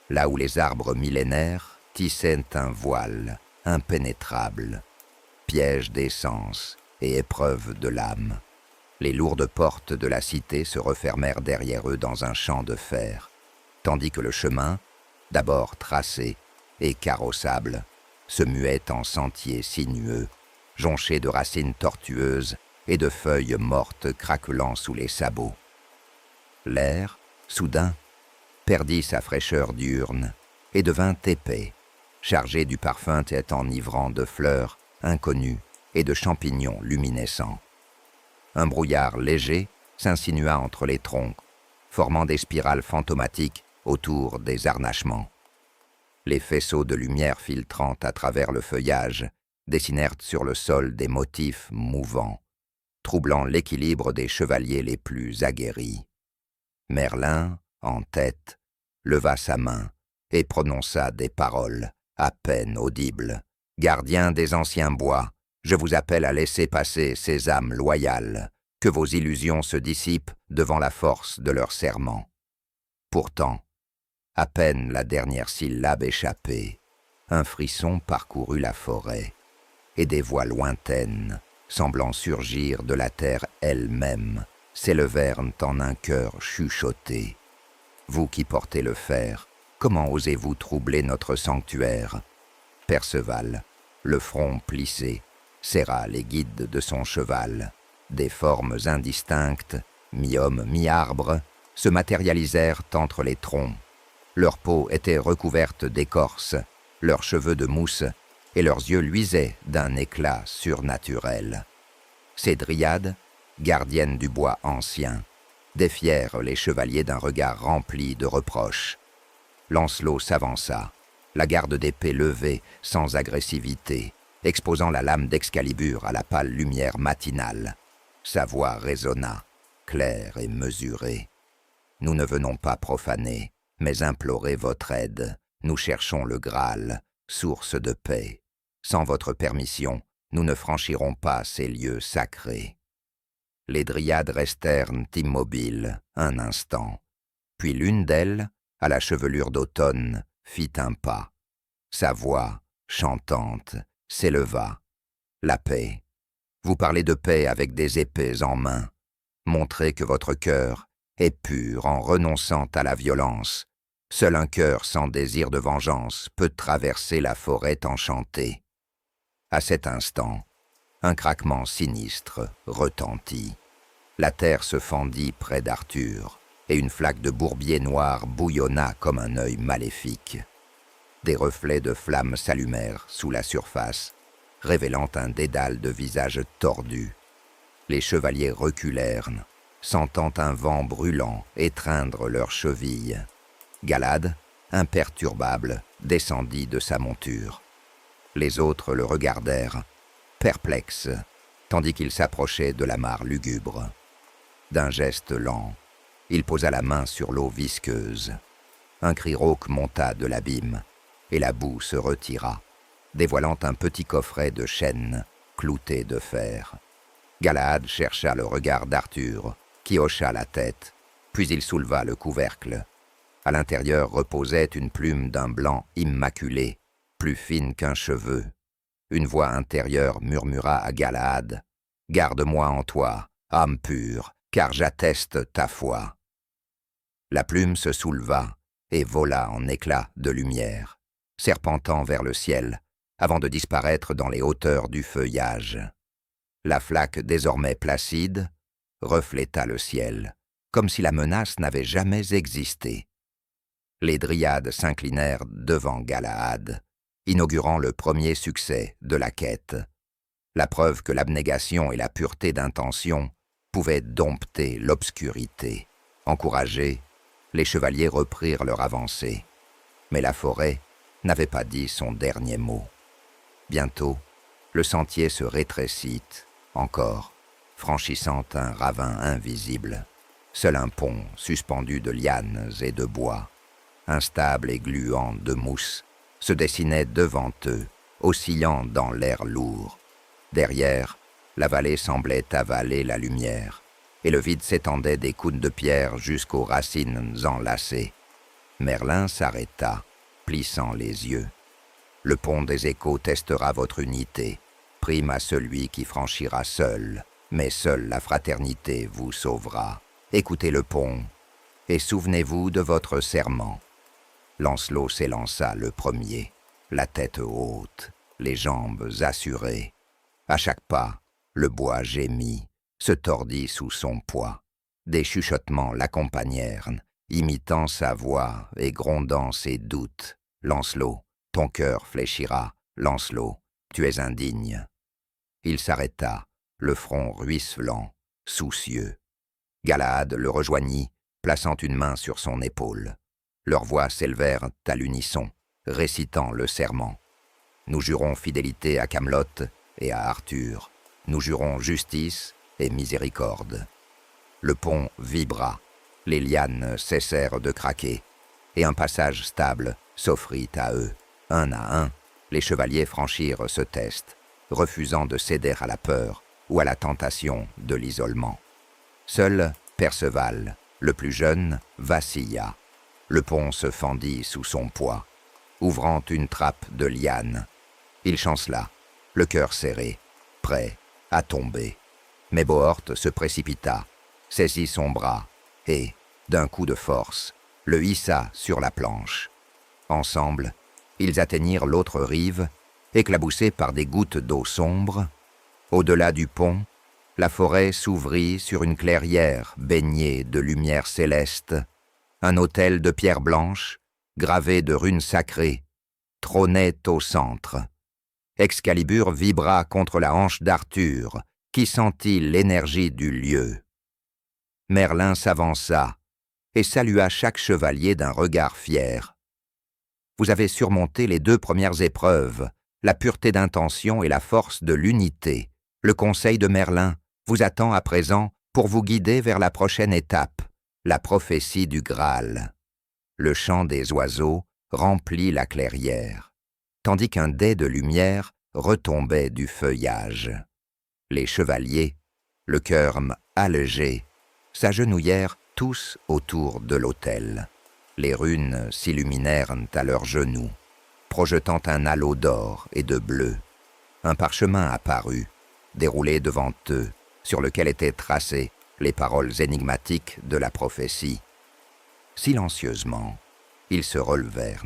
là où les arbres millénaires tissaient un voile impénétrable, piège des sens et épreuve de l'âme. Les lourdes portes de la cité se refermèrent derrière eux dans un champ de fer, tandis que le chemin, d'abord tracé et carrossable, se muait en sentier sinueux, jonché de racines tortueuses et de feuilles mortes craquelant sous les sabots. L'air, soudain, perdit sa fraîcheur diurne et devint épais, chargé du parfum enivrant de fleurs inconnues et de champignons luminescents. Un brouillard léger s'insinua entre les troncs, formant des spirales fantomatiques autour des harnachements. Les faisceaux de lumière filtrant à travers le feuillage dessinèrent sur le sol des motifs mouvants, troublant l'équilibre des chevaliers les plus aguerris. Merlin, en tête, leva sa main et prononça des paroles à peine audibles. « Gardiens des anciens bois, je vous appelle à laisser passer ces âmes loyales, que vos illusions se dissipent devant la force de leur serment. » Pourtant, à peine la dernière syllabe échappée, un frisson parcourut la forêt, et des voix lointaines, semblant surgir de la terre elle-même, s'élevèrent en un chœur chuchoté. « Vous qui portez le fer, comment osez-vous troubler notre sanctuaire ?» Perceval, le front plissé, serra les guides de son cheval. Des formes indistinctes, mi-homme, mi-arbre, se matérialisèrent entre les troncs. Leur peau était recouverte d'écorce, leurs cheveux de mousse, et leurs yeux luisaient d'un éclat surnaturel. Ces dryades, gardiennes du bois ancien, défièrent les chevaliers d'un regard rempli de reproches. Lancelot s'avança, la garde d'épée levée sans agressivité, exposant la lame d'Excalibur à la pâle lumière matinale. Sa voix résonna, claire et mesurée. « Nous ne venons pas profaner, mais implorer votre aide. Nous cherchons le Graal, source de paix. Sans votre permission, nous ne franchirons pas ces lieux sacrés. » Les dryades restèrent immobiles un instant. Puis l'une d'elles, à la chevelure d'automne, fit un pas. Sa voix, chantante, s'éleva. « La paix. Vous parlez de paix avec des épées en main. Montrez que votre cœur est pur en renonçant à la violence. Seul un cœur sans désir de vengeance peut traverser la forêt enchantée. » À cet instant, un craquement sinistre retentit. La terre se fendit près d'Arthur, et une flaque de bourbier noir bouillonna comme un œil maléfique. Des reflets de flammes s'allumèrent sous la surface, révélant un dédale de visages tordus. Les chevaliers reculèrent, sentant un vent brûlant étreindre leurs chevilles. Galad, imperturbable, descendit de sa monture. Les autres le regardèrent, perplexes, tandis qu'il s'approchait de la mare lugubre. D'un geste lent, il posa la main sur l'eau visqueuse. Un cri rauque monta de l'abîme, et la boue se retira, dévoilant un petit coffret de chêne clouté de fer. Galahad chercha le regard d'Arthur, qui hocha la tête, puis il souleva le couvercle. À l'intérieur reposait une plume d'un blanc immaculé, plus fine qu'un cheveu. Une voix intérieure murmura à Galahad, « Garde-moi en toi, âme pure, car j'atteste ta foi. » La plume se souleva et vola en éclats de lumière, serpentant vers le ciel, avant de disparaître dans les hauteurs du feuillage. La flaque, désormais placide, refléta le ciel, comme si la menace n'avait jamais existé. Les dryades s'inclinèrent devant Galahad, inaugurant le premier succès de la quête, la preuve que l'abnégation et la pureté d'intention pouvaient dompter l'obscurité. Encouragés, les chevaliers reprirent leur avancée, mais la forêt n'avait pas dit son dernier mot. Bientôt, le sentier se rétrécit, encore, franchissant un ravin invisible. Seul un pont suspendu de lianes et de bois, instable et gluant de mousse, se dessinait devant eux, oscillant dans l'air lourd. Derrière, la vallée semblait avaler la lumière, et le vide s'étendait des cônes de pierre jusqu'aux racines enlacées. Merlin s'arrêta, plissant les yeux. « Le pont des échos testera votre unité, prime à celui qui franchira seul, mais seule la fraternité vous sauvera. Écoutez le pont, et souvenez-vous de votre serment. » Lancelot s'élança le premier, la tête haute, les jambes assurées. À chaque pas, le bois gémit, se tordit sous son poids. Des chuchotements l'accompagnèrent, imitant sa voix et grondant ses doutes. « Lancelot, ton cœur fléchira. Lancelot, tu es indigne. » Il s'arrêta, le front ruisselant, soucieux. Galahad le rejoignit, plaçant une main sur son épaule. Leurs voix s'élevèrent à l'unisson, récitant le serment. « Nous jurons fidélité à Camelot et à Arthur. Nous jurons justice et miséricorde. » Le pont vibra, les lianes cessèrent de craquer, et un passage stable s'offrit à eux. Un à un, les chevaliers franchirent ce test, refusant de céder à la peur ou à la tentation de l'isolement. Seul Perceval, le plus jeune, vacilla. Le pont se fendit sous son poids, ouvrant une trappe de lianes. Il chancela, le cœur serré, prêt à tomber. Mais Bohorte se précipita, saisit son bras et, d'un coup de force, le hissa sur la planche. Ensemble, ils atteignirent l'autre rive, éclaboussés par des gouttes d'eau sombre, Au-delà du pont, la forêt s'ouvrit sur une clairière baignée de lumière céleste. Un autel de pierre blanche, gravé de runes sacrées, trônait au centre. Excalibur vibra contre la hanche d'Arthur, qui sentit l'énergie du lieu. Merlin s'avança et salua chaque chevalier d'un regard fier. Vous avez surmonté les 2 premières épreuves, la pureté d'intention et la force de l'unité. Le conseil de Merlin vous attend à présent pour vous guider vers la prochaine étape, la prophétie du Graal. Le chant des oiseaux remplit la clairière, tandis qu'un dais de lumière retombait du feuillage. Les chevaliers, le cœur allégé, s'agenouillèrent tous autour de l'autel. Les runes s'illuminèrent à leurs genoux, projetant un halo d'or et de bleu. Un parchemin apparut, déroulé devant eux, sur lequel étaient tracées les paroles énigmatiques de la prophétie. Silencieusement, ils se relevèrent,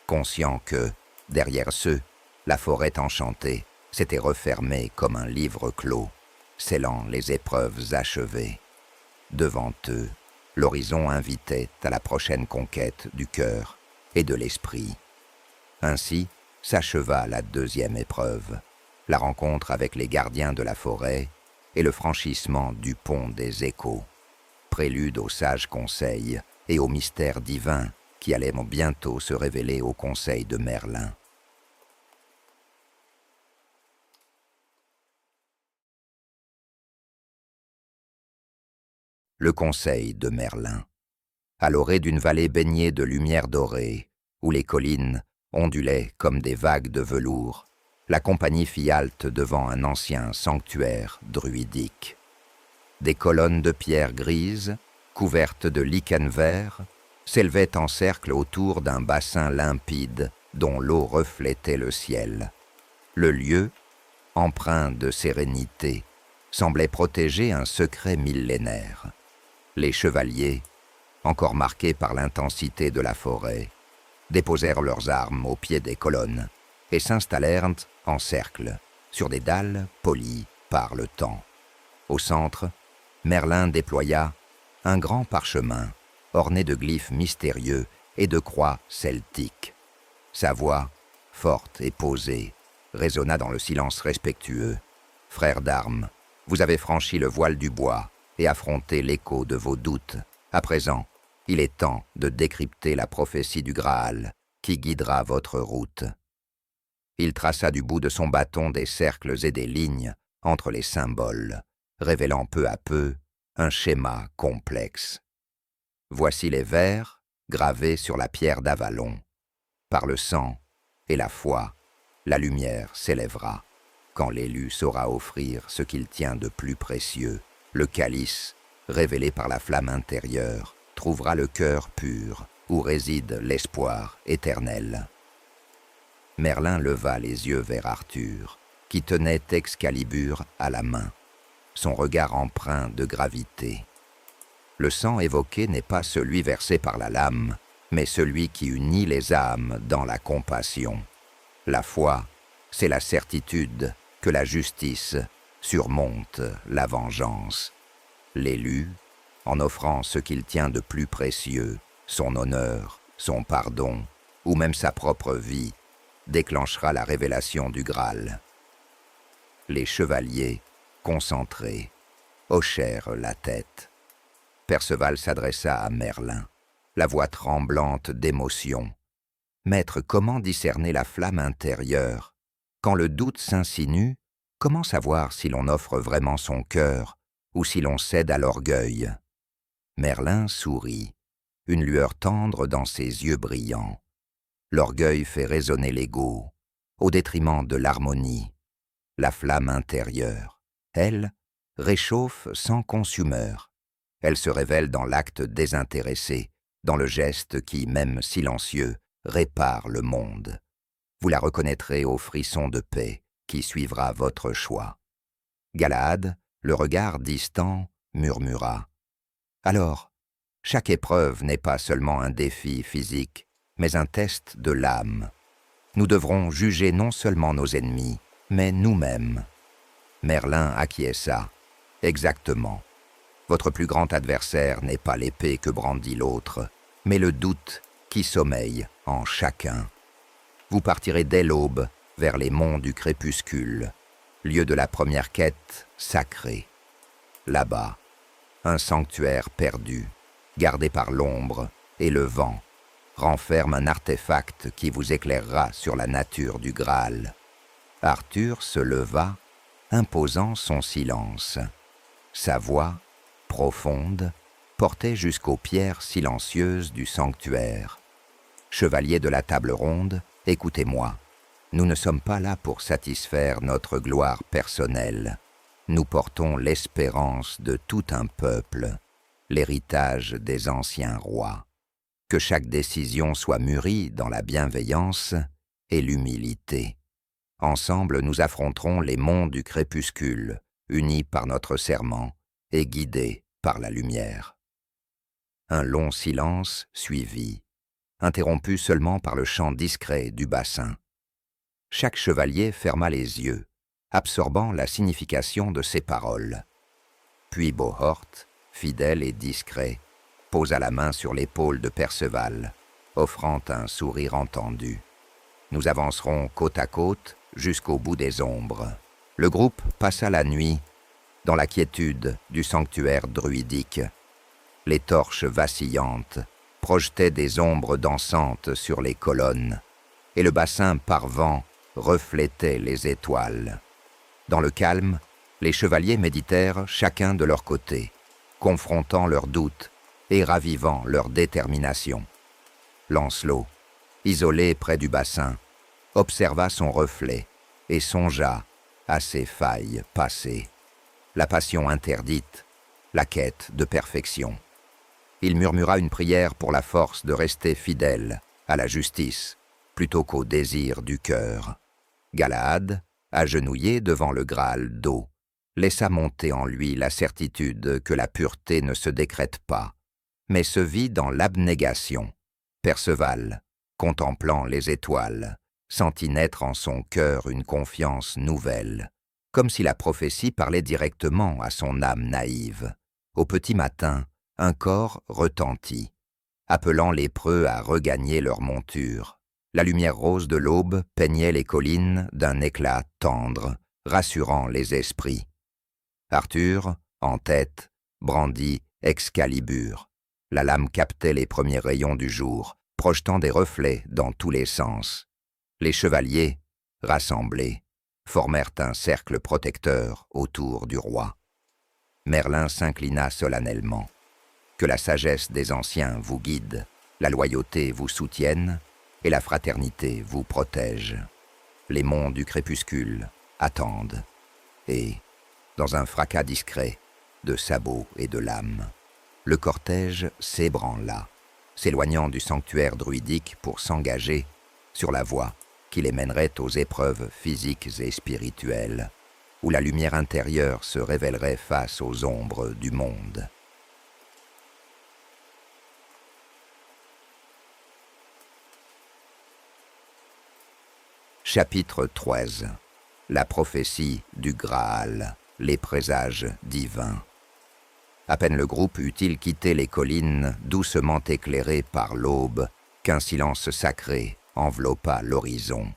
conscients que, derrière ceux, la forêt enchantée s'était refermée comme un livre clos, scellant les épreuves achevées. Devant eux, l'horizon invitait à la prochaine conquête du cœur et de l'esprit. Ainsi s'acheva la 2e épreuve, la rencontre avec les gardiens de la forêt et le franchissement du pont des échos, prélude aux sages conseils et aux mystères divins qui allaient bientôt se révéler au conseil de Merlin. Le conseil de Merlin. À l'orée d'une vallée baignée de lumière dorée, où les collines ondulaient comme des vagues de velours, la compagnie fit halte devant un ancien sanctuaire druidique. Des colonnes de pierre grise, couvertes de lichen vert, s'élevaient en cercle autour d'un bassin limpide dont l'eau reflétait le ciel. Le lieu, empreint de sérénité, semblait protéger un secret millénaire. Les chevaliers, encore marqués par l'intensité de la forêt, déposèrent leurs armes au pied des colonnes et s'installèrent en cercle, sur des dalles polies par le temps. Au centre, Merlin déploya un grand parchemin orné de glyphes mystérieux et de croix celtiques. Sa voix, forte et posée, résonna dans le silence respectueux. « Frères d'armes, vous avez franchi le voile du bois et affronté l'écho de vos doutes. À présent, il est temps de décrypter la prophétie du Graal qui guidera votre route. » Il traça du bout de son bâton des cercles et des lignes entre les symboles, révélant peu à peu un schéma complexe. Voici les vers gravés sur la pierre d'Avalon. Par le sang et la foi, la lumière s'élèvera, quand l'élu saura offrir ce qu'il tient de plus précieux. Le calice, révélé par la flamme intérieure, trouvera le cœur pur, où réside l'espoir éternel. Merlin leva les yeux vers Arthur, qui tenait Excalibur à la main, son regard empreint de gravité. Le sang évoqué n'est pas celui versé par la lame, mais celui qui unit les âmes dans la compassion. La foi, c'est la certitude que la justice surmonte la vengeance. L'élu, en offrant ce qu'il tient de plus précieux, son honneur, son pardon, ou même sa propre vie, déclenchera la révélation du Graal. Les chevaliers, concentrés, hochèrent la tête. Perceval s'adressa à Merlin, la voix tremblante d'émotion. « Maître, comment discerner la flamme intérieure? Quand le doute s'insinue, comment savoir si l'on offre vraiment son cœur ou si l'on cède à l'orgueil ?» Merlin sourit, une lueur tendre dans ses yeux brillants. L'orgueil fait résonner l'ego, au détriment de l'harmonie. La flamme intérieure, elle, réchauffe sans consumeur. Elle se révèle dans l'acte désintéressé, dans le geste qui, même silencieux, répare le monde. Vous la reconnaîtrez au frisson de paix qui suivra votre choix. Galahad, le regard distant, murmura. Alors, chaque épreuve n'est pas seulement un défi physique, mais un test de l'âme. Nous devrons juger non seulement nos ennemis, mais nous-mêmes. Merlin acquiesça. Exactement. Votre plus grand adversaire n'est pas l'épée que brandit l'autre, mais le doute qui sommeille en chacun. Vous partirez dès l'aube vers les monts du crépuscule, lieu de la première quête sacrée. Là-bas, un sanctuaire perdu, gardé par l'ombre et le vent, renferme un artefact qui vous éclairera sur la nature du Graal. Arthur se leva, imposant son silence. Sa voix, profonde, portait jusqu'aux pierres silencieuses du sanctuaire. Chevalier de la table ronde, écoutez-moi. Nous ne sommes pas là pour satisfaire notre gloire personnelle. Nous portons l'espérance de tout un peuple, l'héritage des anciens rois. Que chaque décision soit mûrie dans la bienveillance et l'humilité. Ensemble, nous affronterons les monts du crépuscule, unis par notre serment et guidés par la lumière. Un long silence suivit, interrompu seulement par le chant discret du bassin. Chaque chevalier ferma les yeux, absorbant la signification de ces paroles. Puis Bohort, fidèle et discret, posa la main sur l'épaule de Perceval, offrant un sourire entendu. Nous avancerons côte à côte jusqu'au bout des ombres. Le groupe passa la nuit dans la quiétude du sanctuaire druidique. Les torches vacillantes projetaient des ombres dansantes sur les colonnes, et le bassin par vent reflétait les étoiles. Dans le calme, les chevaliers méditèrent chacun de leur côté, confrontant leurs doutes et ravivant leur détermination. Lancelot, isolé près du bassin, observa son reflet et songea à ses failles passées, la passion interdite, la quête de perfection. Il murmura une prière pour la force de rester fidèle à la justice plutôt qu'au désir du cœur. Galahad, agenouillé devant le Graal d'eau, laissa monter en lui la certitude que la pureté ne se décrète pas, mais se vit dans l'abnégation. Perceval, contemplant les étoiles, sentit naître en son cœur une confiance nouvelle, comme si la prophétie parlait directement à son âme naïve. Au petit matin, un cor retentit, appelant les preux à regagner leur monture. La lumière rose de l'aube peignait les collines d'un éclat tendre, rassurant les esprits. Arthur, en tête, brandit Excalibur. La lame captait les premiers rayons du jour, projetant des reflets dans tous les sens. Les chevaliers, rassemblés, formèrent un cercle protecteur autour du roi. Merlin s'inclina solennellement. Que la sagesse des anciens vous guide, la loyauté vous soutienne et la fraternité vous protège. Les monts du crépuscule attendent et, dans un fracas discret de sabots et de lames, le cortège s'ébranla, s'éloignant du sanctuaire druidique pour s'engager sur la voie qui les mènerait aux épreuves physiques et spirituelles, où la lumière intérieure se révélerait face aux ombres du monde. Chapitre 13. La prophétie du Graal, les présages divins. À peine le groupe eut-il quitté les collines doucement éclairées par l'aube qu'un silence sacré enveloppa l'horizon.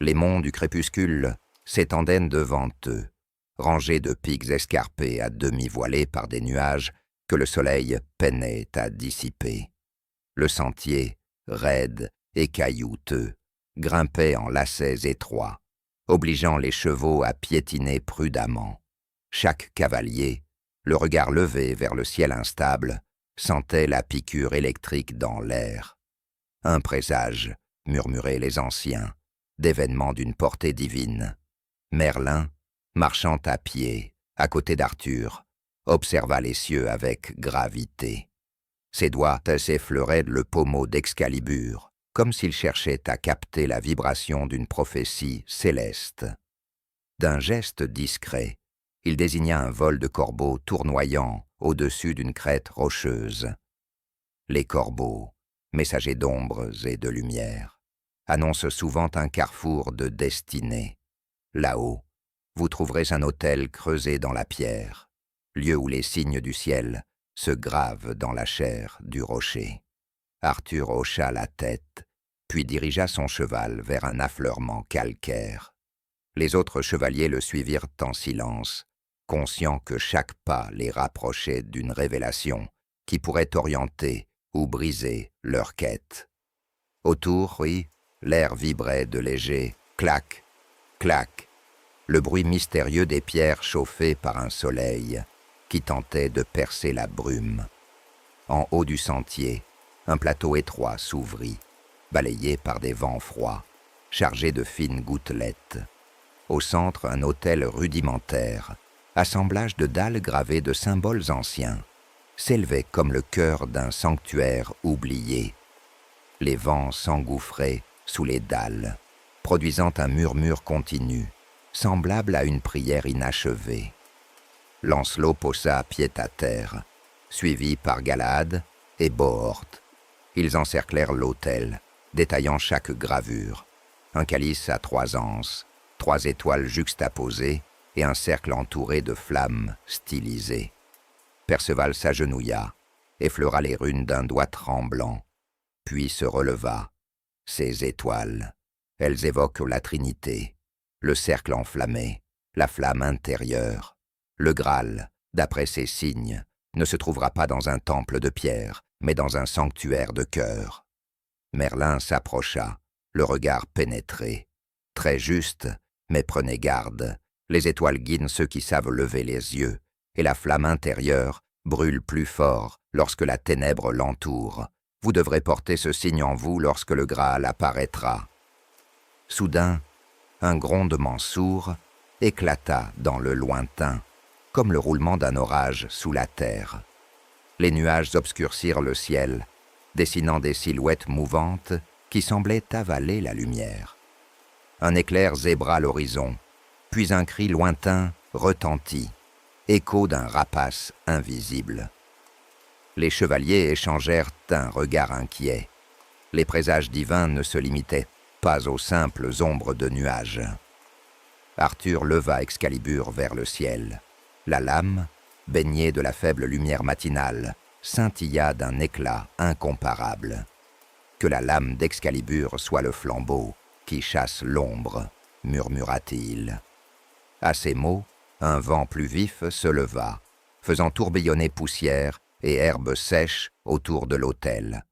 Les monts du crépuscule s'étendaient devant eux, rangés de pics escarpés à demi voilés par des nuages que le soleil peinait à dissiper. Le sentier, raide et caillouteux, grimpait en lacets étroits, obligeant les chevaux à piétiner prudemment. Chaque cavalier, le regard levé vers le ciel instable, sentait la piqûre électrique dans l'air. Un présage, murmuraient les anciens, d'événements d'une portée divine. Merlin, marchant à pied, à côté d'Arthur, observa les cieux avec gravité. Ses doigts s'effleuraient le pommeau d'Excalibur, comme s'il cherchait à capter la vibration d'une prophétie céleste. D'un geste discret, il désigna un vol de corbeaux tournoyant au-dessus d'une crête rocheuse. Les corbeaux, messagers d'ombres et de lumière, annoncent souvent un carrefour de destinée. Là-haut, vous trouverez un autel creusé dans la pierre, lieu où les signes du ciel se gravent dans la chair du rocher. Arthur hocha la tête, puis dirigea son cheval vers un affleurement calcaire. Les autres chevaliers le suivirent en silence, conscients que chaque pas les rapprochait d'une révélation qui pourrait orienter ou briser leur quête. Autour, oui, l'air vibrait de léger clac, clac, le bruit mystérieux des pierres chauffées par un soleil qui tentait de percer la brume. En haut du sentier, un plateau étroit s'ouvrit, balayé par des vents froids, chargé de fines gouttelettes. Au centre, un autel rudimentaire, assemblage de dalles gravées de symboles anciens, s'élevait comme le cœur d'un sanctuaire oublié. Les vents s'engouffraient sous les dalles, produisant un murmure continu, semblable à une prière inachevée. Lancelot posa pied à terre, suivi par Galahad et Bohort. Ils encerclèrent l'autel, détaillant chaque gravure. Un calice à 3 anses, 3 étoiles juxtaposées et un cercle entouré de flammes stylisées. Perceval s'agenouilla, effleura les runes d'un doigt tremblant, puis se releva. Ces étoiles, elles évoquent la Trinité, le cercle enflammé, la flamme intérieure. Le Graal, d'après ces signes, ne se trouvera pas dans un temple de pierre, mais dans un sanctuaire de cœur. Merlin s'approcha, le regard pénétré. Très juste, mais prenez garde, les étoiles guident ceux qui savent lever les yeux, et la flamme intérieure brûle plus fort lorsque la ténèbre l'entoure. Vous devrez porter ce signe en vous lorsque le Graal apparaîtra. Soudain, un grondement sourd éclata dans le lointain, comme le roulement d'un orage sous la terre. Les nuages obscurcirent le ciel, dessinant des silhouettes mouvantes qui semblaient avaler la lumière. Un éclair zébra l'horizon, puis un cri lointain retentit, écho d'un rapace invisible. Les chevaliers échangèrent un regard inquiet. Les présages divins ne se limitaient pas aux simples ombres de nuages. Arthur leva Excalibur vers le ciel. La lame, baignée de la faible lumière matinale, scintilla d'un éclat incomparable. Que la lame d'Excalibur soit le flambeau qui chasse l'ombre, murmura-t-il. À ces mots, un vent plus vif se leva, faisant tourbillonner poussière et herbes sèches autour de l'autel.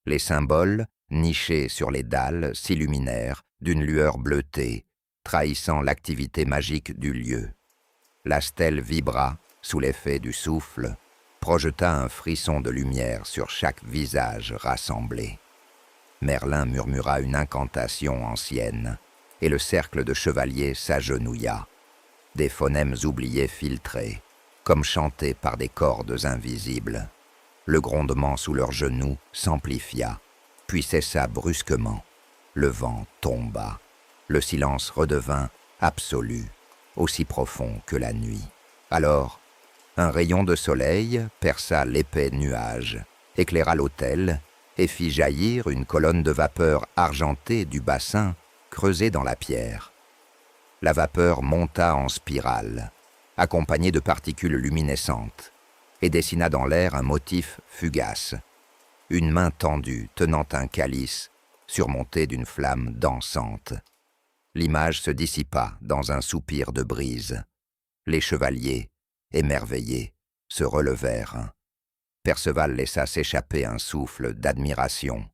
Les symboles, nichés sur les dalles, s'illuminèrent d'une lueur bleutée, trahissant l'activité magique du lieu. La stèle vibra sous l'effet du souffle, projeta un frisson de lumière sur chaque visage rassemblé. Merlin murmura une incantation ancienne, et le cercle de chevaliers s'agenouilla. Des phonèmes oubliés filtraient, comme chantés par des cordes invisibles. Le grondement sous leurs genoux s'amplifia, puis cessa brusquement. Le vent tomba. Le silence redevint absolu, aussi profond que la nuit. Alors, un rayon de soleil perça l'épais nuage, éclaira l'autel et fit jaillir une colonne de vapeur argentée du bassin creusé dans la pierre. La vapeur monta en spirale, accompagnée de particules luminescentes, et dessina dans l'air un motif fugace. Une main tendue tenant un calice, surmonté d'une flamme dansante. L'image se dissipa dans un soupir de brise. Les chevaliers, émerveillés, se relevèrent. Perceval laissa s'échapper un souffle d'admiration.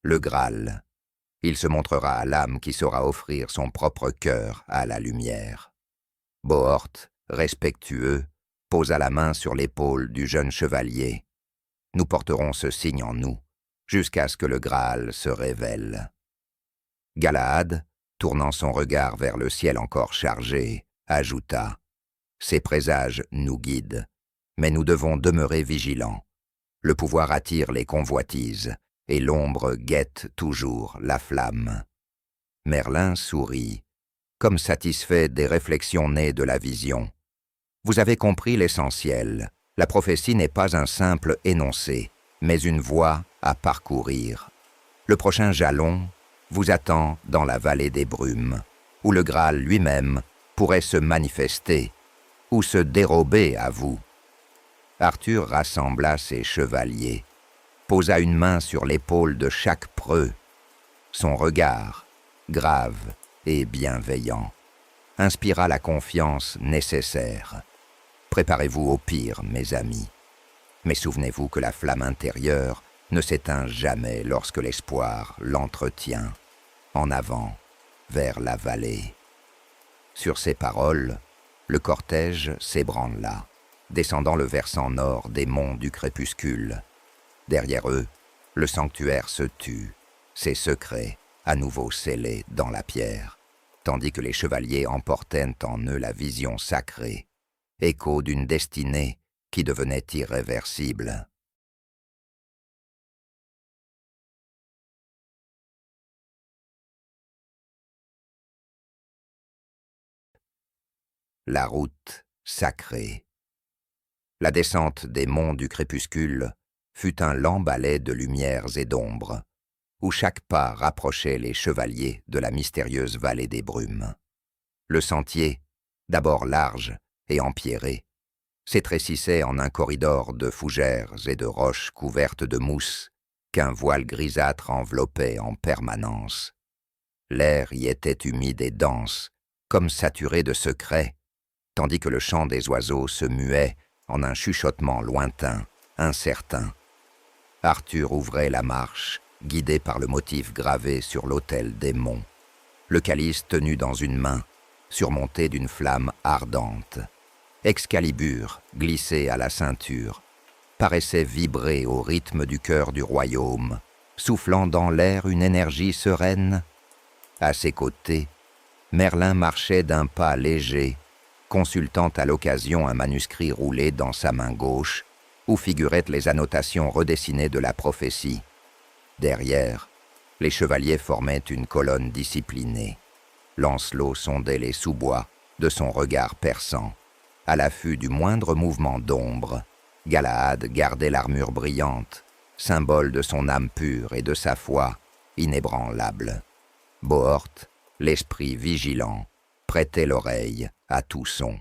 Le Graal. Il se montrera à l'âme qui saura offrir son propre cœur à la lumière. Bohort, respectueux, posa la main sur l'épaule du jeune chevalier. Nous porterons ce signe en nous, jusqu'à ce que le Graal se révèle. Galahad, tournant son regard vers le ciel encore chargé, ajouta « Ces présages nous guident, mais nous devons demeurer vigilants. Le pouvoir attire les convoitises, et l'ombre guette toujours la flamme. » Merlin sourit, comme satisfait des réflexions nées de la vision. « Vous avez compris l'essentiel. La prophétie n'est pas un simple énoncé, mais une voie à parcourir. Le prochain jalon vous attend dans la vallée des brumes, où le Graal lui-même pourrait se manifester ou se dérober à vous. Arthur rassembla ses chevaliers, posa une main sur l'épaule de chaque preux. Son regard, grave et bienveillant, inspira la confiance nécessaire. Préparez-vous au pire, mes amis. Mais souvenez-vous que la flamme intérieure ne s'éteint jamais lorsque l'espoir l'entretient. En avant, vers la vallée. Sur ces paroles, le cortège s'ébranla, descendant le versant nord des monts du crépuscule. Derrière eux, le sanctuaire se tut, ses secrets à nouveau scellés dans la pierre, tandis que les chevaliers emportaient en eux la vision sacrée, écho d'une destinée qui devenait irréversible. La route sacrée. La descente des monts du crépuscule fut un lent ballet de lumières et d'ombres, où chaque pas rapprochait les chevaliers de la mystérieuse vallée des brumes. Le sentier, d'abord large et empierré, s'étrécissait en un corridor de fougères et de roches couvertes de mousse qu'un voile grisâtre enveloppait en permanence. L'air y était humide et dense, comme saturé de secrets, tandis que le chant des oiseaux se muait en un chuchotement lointain, incertain. Arthur ouvrait la marche, guidé par le motif gravé sur l'autel des monts, le calice tenu dans une main, surmonté d'une flamme ardente. Excalibur, glissé à la ceinture, paraissait vibrer au rythme du cœur du royaume, soufflant dans l'air une énergie sereine. À ses côtés, Merlin marchait d'un pas léger, consultant à l'occasion un manuscrit roulé dans sa main gauche, où figuraient les annotations redessinées de la prophétie. Derrière, les chevaliers formaient une colonne disciplinée. Lancelot sondait les sous-bois de son regard perçant. À l'affût du moindre mouvement d'ombre, Galahad gardait l'armure brillante, symbole de son âme pure et de sa foi inébranlable. Bohort, l'esprit vigilant, prêtait l'oreille à tout son.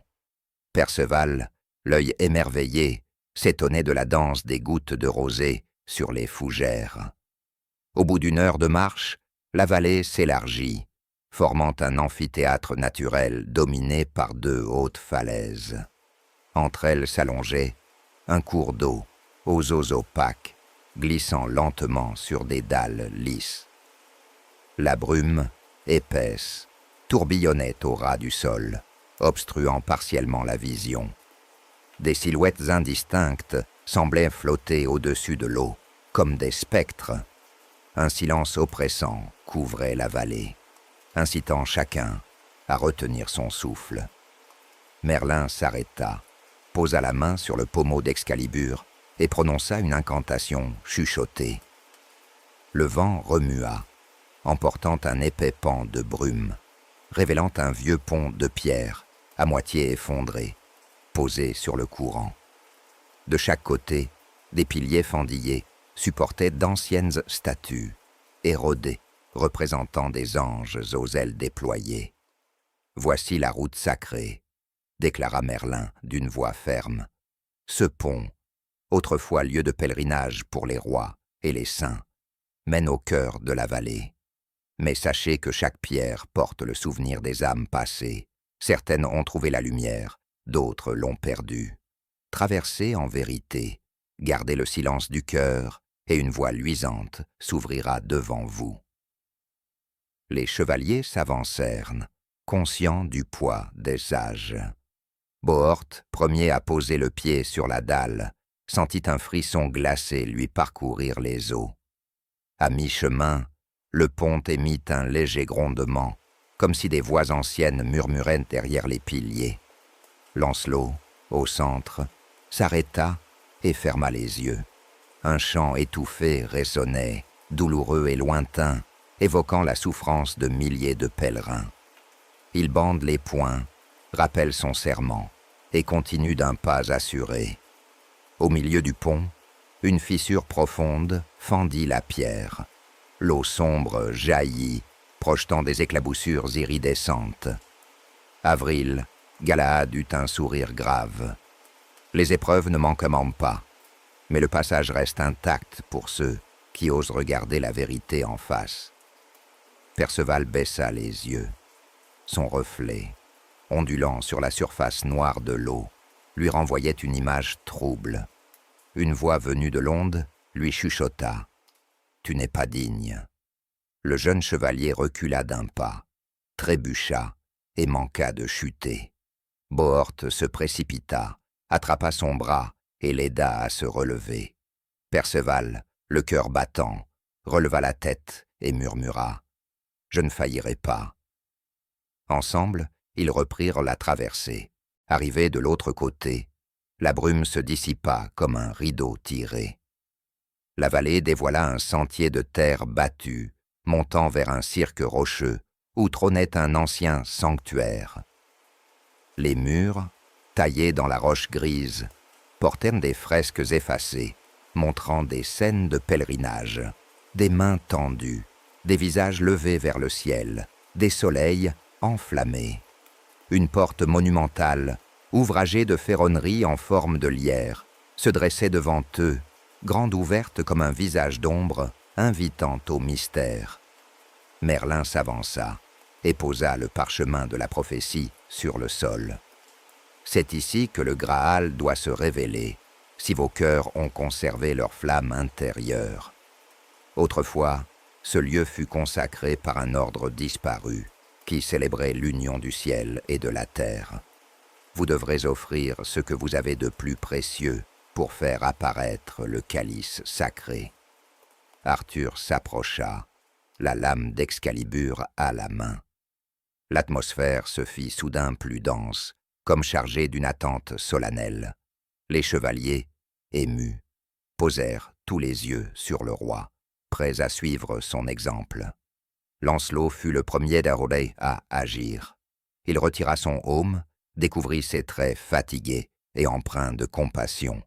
Perceval, l'œil émerveillé, s'étonnait de la danse des gouttes de rosée sur les fougères. Au bout d'une heure de marche, la vallée s'élargit, formant un amphithéâtre naturel dominé par deux hautes falaises. Entre elles s'allongeait un cours d'eau, aux eaux opaques, glissant lentement sur des dalles lisses. La brume, épaisse, tourbillonnait au ras du sol, obstruant partiellement la vision. Des silhouettes indistinctes semblaient flotter au-dessus de l'eau, comme des spectres. Un silence oppressant couvrait la vallée, incitant chacun à retenir son souffle. Merlin s'arrêta, posa la main sur le pommeau d'Excalibur et prononça une incantation chuchotée. Le vent remua, emportant un épais pan de brume, révélant un vieux pont de pierre, à moitié effondré, posé sur le courant. De chaque côté, des piliers fendillés supportaient d'anciennes statues, érodées, représentant des anges aux ailes déployées. « Voici la route sacrée », déclara Merlin d'une voix ferme. « Ce pont, autrefois lieu de pèlerinage pour les rois et les saints, mène au cœur de la vallée. Mais sachez que chaque pierre porte le souvenir des âmes passées. Certaines ont trouvé la lumière, d'autres l'ont perdue. Traversez en vérité, gardez le silence du cœur, et une voie luisante s'ouvrira devant vous. » Les chevaliers s'avancèrent, conscients du poids des sages. Bohort, premier à poser le pied sur la dalle, sentit un frisson glacé lui parcourir les os. À mi-chemin, le pont émit un léger grondement, comme si des voix anciennes murmuraient derrière les piliers. Lancelot, au centre, s'arrêta et ferma les yeux. Un chant étouffé résonnait, douloureux et lointain, évoquant la souffrance de milliers de pèlerins. Il bande les poings, rappelle son serment, et continue d'un pas assuré. Au milieu du pont, une fissure profonde fendit la pierre. L'eau sombre jaillit, projetant des éclaboussures iridescentes. Avril, Galahad eut un sourire grave. Les épreuves ne manquent pas, mais le passage reste intact pour ceux qui osent regarder la vérité en face. Perceval baissa les yeux. Son reflet, ondulant sur la surface noire de l'eau, lui renvoyait une image trouble. Une voix venue de l'onde lui chuchota. « Tu n'es pas digne. » Le jeune chevalier recula d'un pas, trébucha et manqua de chuter. Bohorte se précipita, attrapa son bras et l'aida à se relever. Perceval, le cœur battant, releva la tête et murmura « Je ne faillirai pas. » Ensemble, ils reprirent la traversée. Arrivés de l'autre côté, la brume se dissipa comme un rideau tiré. La vallée dévoila un sentier de terre battue, montant vers un cirque rocheux où trônait un ancien sanctuaire. Les murs, taillés dans la roche grise, portèrent des fresques effacées, montrant des scènes de pèlerinage, des mains tendues, des visages levés vers le ciel, des soleils enflammés. Une porte monumentale, ouvragée de ferronneries en forme de lierre, se dressait devant eux, grande ouverte comme un visage d'ombre, invitant au mystère. Merlin s'avança et posa le parchemin de la prophétie sur le sol. C'est ici que le Graal doit se révéler, si vos cœurs ont conservé leur flamme intérieure. Autrefois, ce lieu fut consacré par un ordre disparu, qui célébrait l'union du ciel et de la terre. Vous devrez offrir ce que vous avez de plus précieux pour faire apparaître le calice sacré. Arthur s'approcha, la lame d'Excalibur à la main. L'atmosphère se fit soudain plus dense, comme chargée d'une attente solennelle. Les chevaliers, émus, posèrent tous les yeux sur le roi, prêts à suivre son exemple. Lancelot fut le premier d'Arolay à agir. Il retira son aume, découvrit ses traits fatigués et empreints de compassion.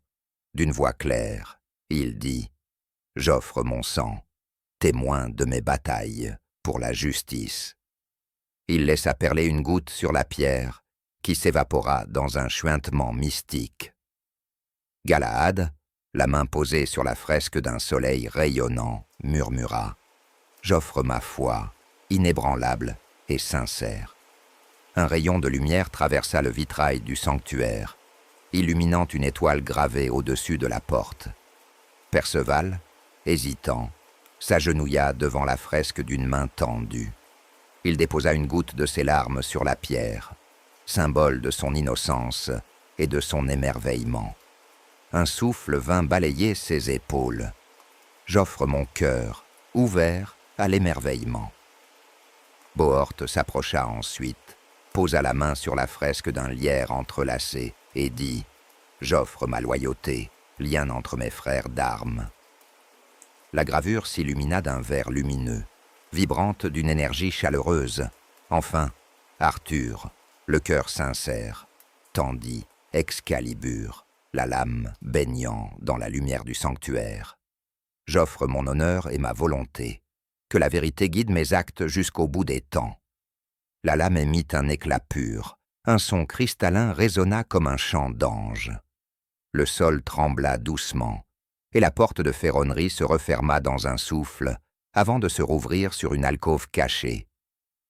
D'une voix claire, il dit « J'offre mon sang, témoin de mes batailles pour la justice. » Il laissa perler une goutte sur la pierre, qui s'évapora dans un chuintement mystique. Galahad, la main posée sur la fresque d'un soleil rayonnant, murmura « J'offre ma foi, inébranlable et sincère. » Un rayon de lumière traversa le vitrail du sanctuaire, illuminant une étoile gravée au-dessus de la porte. Perceval, hésitant, s'agenouilla devant la fresque d'une main tendue. Il déposa une goutte de ses larmes sur la pierre, symbole de son innocence et de son émerveillement. Un souffle vint balayer ses épaules. « J'offre mon cœur, ouvert à l'émerveillement. » Bohorte s'approcha ensuite, posa la main sur la fresque d'un lierre entrelacé et dit « J'offre ma loyauté, lien entre mes frères d'armes. » La gravure s'illumina d'un vert lumineux, vibrante d'une énergie chaleureuse. Enfin, Arthur, le cœur sincère, tendit Excalibur, la lame baignant dans la lumière du sanctuaire. « J'offre mon honneur et ma volonté. Que la vérité guide mes actes jusqu'au bout des temps. » La lame émit un éclat pur. Un son cristallin résonna comme un chant d'ange. Le sol trembla doucement, et la porte de ferronnerie se referma dans un souffle, avant de se rouvrir sur une alcôve cachée.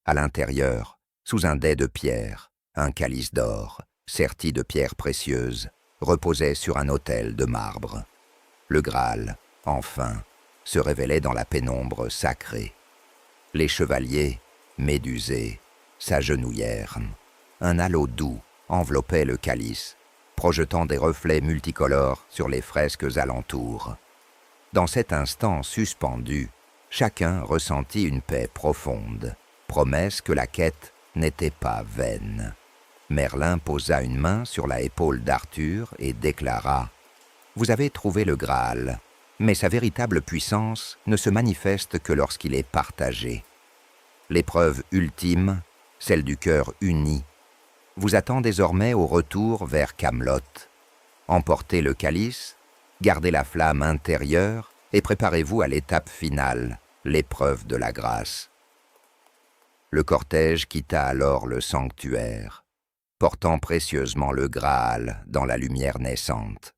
À l'intérieur, sous un dais de pierre, un calice d'or, serti de pierres précieuses, reposait sur un autel de marbre. Le Graal, enfin, se révélait dans la pénombre sacrée. Les chevaliers, médusés, s'agenouillèrent. Un halo doux enveloppait le calice, projetant des reflets multicolores sur les fresques alentours. Dans cet instant suspendu, chacun ressentit une paix profonde, promesse que la quête n'était pas vaine. Merlin posa une main sur la épaule d'Arthur et déclara « Vous avez trouvé le Graal, mais sa véritable puissance ne se manifeste que lorsqu'il est partagé. L'épreuve ultime, celle du cœur uni, vous attend désormais au retour vers Camelot. Emportez le calice, gardez la flamme intérieure et préparez-vous à l'étape finale, l'épreuve de la grâce. » Le cortège quitta alors le sanctuaire, portant précieusement le Graal dans la lumière naissante.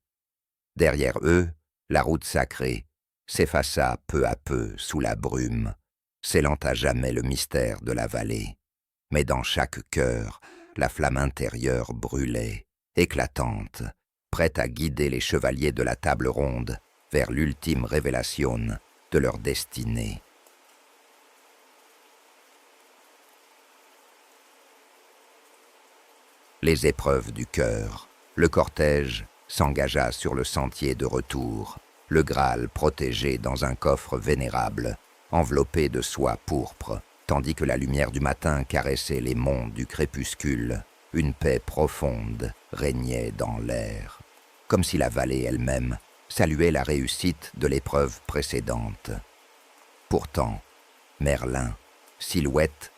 Derrière eux, la route sacrée s'effaça peu à peu sous la brume, scellant à jamais le mystère de la vallée. Mais dans chaque cœur, la flamme intérieure brûlait, éclatante, prête à guider les chevaliers de la table ronde vers l'ultime révélation de leur destinée. Les épreuves du cœur. Le cortège s'engagea sur le sentier de retour, le Graal protégé dans un coffre vénérable, enveloppé de soie pourpre, tandis que la lumière du matin caressait les monts du crépuscule. Une paix profonde régnait dans l'air, comme si la vallée elle-même saluait la réussite de l'épreuve précédente. Pourtant, Merlin, silhouette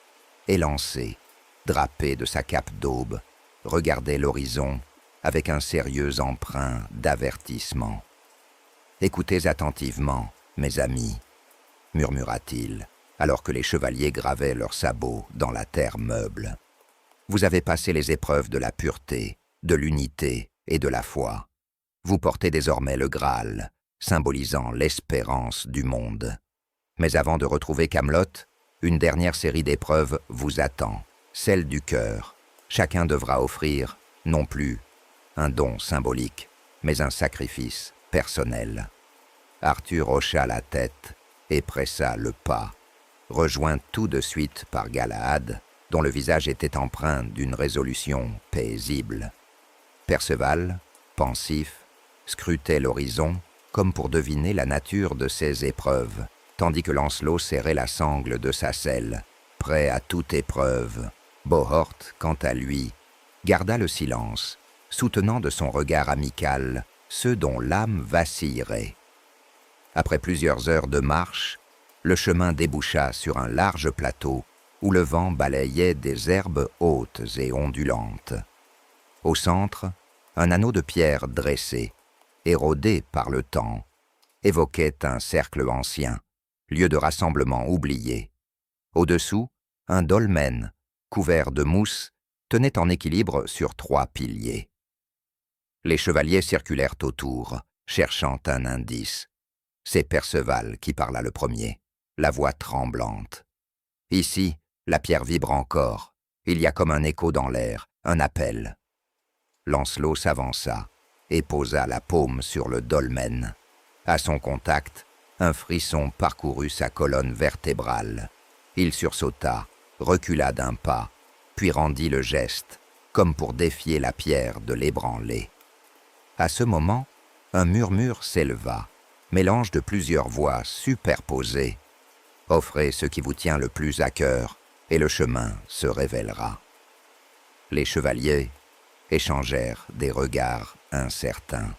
élancée, drapé de sa cape d'aube, regardait l'horizon avec un sérieux emprunt d'avertissement. « Écoutez attentivement, mes amis, » murmura-t-il, alors que les chevaliers gravaient leurs sabots dans la terre meuble. « Vous avez passé les épreuves de la pureté, de l'unité et de la foi. Vous portez désormais le Graal, symbolisant l'espérance du monde. Mais avant de retrouver Camelot, une dernière série d'épreuves vous attend, celle du cœur. Chacun devra offrir, non plus un don symbolique, mais un sacrifice personnel. » Arthur hocha la tête et pressa le pas, rejoint tout de suite par Galahad, dont le visage était empreint d'une résolution paisible. Perceval, pensif, scrutait l'horizon comme pour deviner la nature de ces épreuves, tandis que Lancelot serrait la sangle de sa selle, prêt à toute épreuve. Bohort, quant à lui, garda le silence, soutenant de son regard amical ceux dont l'âme vacillerait. Après plusieurs heures de marche, le chemin déboucha sur un large plateau où le vent balayait des herbes hautes et ondulantes. Au centre, un anneau de pierre dressé, érodé par le temps, évoquait un cercle ancien, lieu de rassemblement oublié. Au-dessous, un dolmen, couvert de mousse, tenait en équilibre sur 3 piliers. Les chevaliers circulèrent autour, cherchant un indice. C'est Perceval qui parla le premier, la voix tremblante. Ici, la pierre vibre encore. Il y a comme un écho dans l'air, un appel. Lancelot s'avança et posa la paume sur le dolmen. À son contact, un frisson parcourut sa colonne vertébrale. Il sursauta, recula d'un pas, puis rendit le geste, comme pour défier la pierre de l'ébranler. À ce moment, un murmure s'éleva, mélange de plusieurs voix superposées. « Offrez ce qui vous tient le plus à cœur, et le chemin se révélera. » Les chevaliers échangèrent des regards incertains.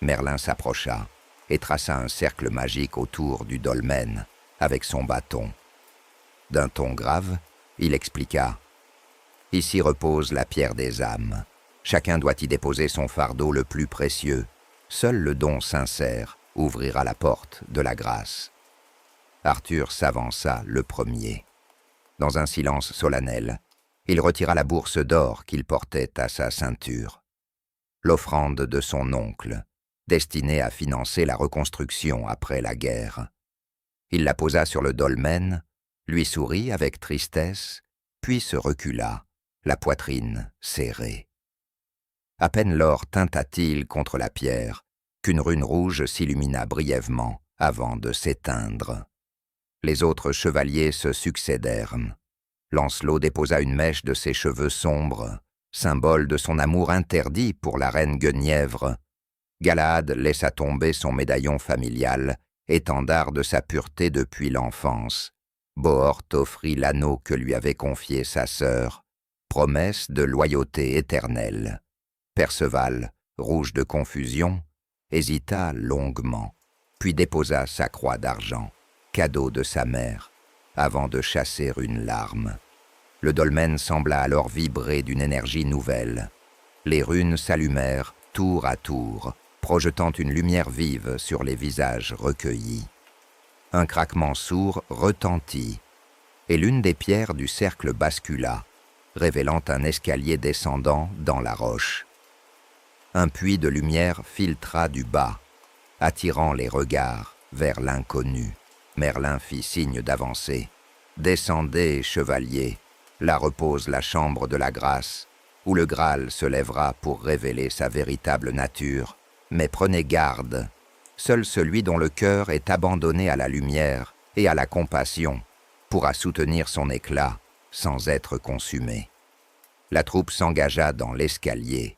Merlin s'approcha et traça un cercle magique autour du dolmen avec son bâton. D'un ton grave, il expliqua « Ici repose la pierre des âmes. Chacun doit y déposer son fardeau le plus précieux. Seul le don sincère ouvrira la porte de la grâce. » Arthur s'avança le premier. Dans un silence solennel, il retira la bourse d'or qu'il portait à sa ceinture. L'offrande de son oncle, destinée à financer la reconstruction après la guerre. Il la posa sur le dolmen, lui sourit avec tristesse, puis se recula, la poitrine serrée. À peine l'or tinta-t-il contre la pierre qu'une rune rouge s'illumina brièvement avant de s'éteindre. Les autres chevaliers se succédèrent. Lancelot déposa une mèche de ses cheveux sombres, symbole de son amour interdit pour la reine Guenièvre. Galahad laissa tomber son médaillon familial, étendard de sa pureté depuis l'enfance. Bohort offrit l'anneau que lui avait confié sa sœur, promesse de loyauté éternelle. Perceval, rouge de confusion, hésita longuement, puis déposa sa croix d'argent, cadeau de sa mère, avant de chasser une larme. Le dolmen sembla alors vibrer d'une énergie nouvelle. Les runes s'allumèrent tour à tour, projetant une lumière vive sur les visages recueillis. Un craquement sourd retentit, et l'une des pierres du cercle bascula, révélant un escalier descendant dans la roche. Un puits de lumière filtra du bas, attirant les regards vers l'inconnu. Merlin fit signe d'avancer. « Descendez, chevalier, là repose la chambre de la grâce, où le Graal se lèvera pour révéler sa véritable nature. Mais prenez garde, seul celui dont le cœur est abandonné à la lumière et à la compassion pourra soutenir son éclat sans être consumé. » La troupe s'engagea dans l'escalier.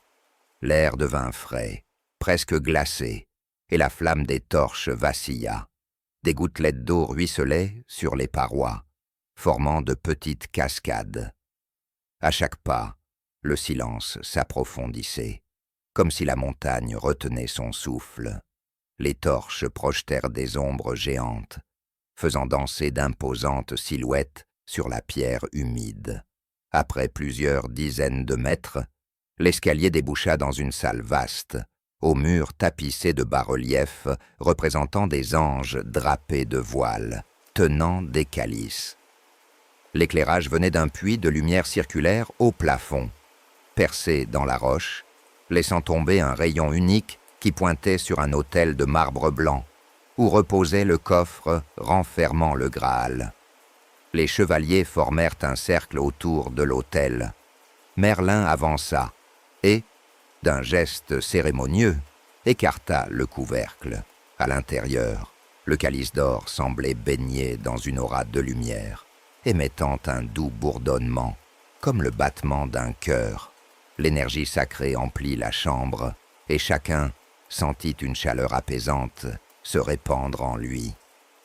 L'air devint frais, presque glacé, et la flamme des torches vacilla. Des gouttelettes d'eau ruisselaient sur les parois, formant de petites cascades. À chaque pas, le silence s'approfondissait, comme si la montagne retenait son souffle. Les torches projetèrent des ombres géantes, faisant danser d'imposantes silhouettes sur la pierre humide. Après plusieurs dizaines de mètres, l'escalier déboucha dans une salle vaste, aux murs tapissés de bas-reliefs représentant des anges drapés de voiles, tenant des calices. L'éclairage venait d'un puits de lumière circulaire au plafond, percé dans la roche, laissant tomber un rayon unique qui pointait sur un autel de marbre blanc, où reposait le coffre renfermant le Graal. Les chevaliers formèrent un cercle autour de l'autel. Merlin avança et, d'un geste cérémonieux, écarta le couvercle. À l'intérieur, le calice d'or semblait baigné dans une aura de lumière, émettant un doux bourdonnement, comme le battement d'un cœur. L'énergie sacrée emplit la chambre, et chacun sentit une chaleur apaisante se répandre en lui.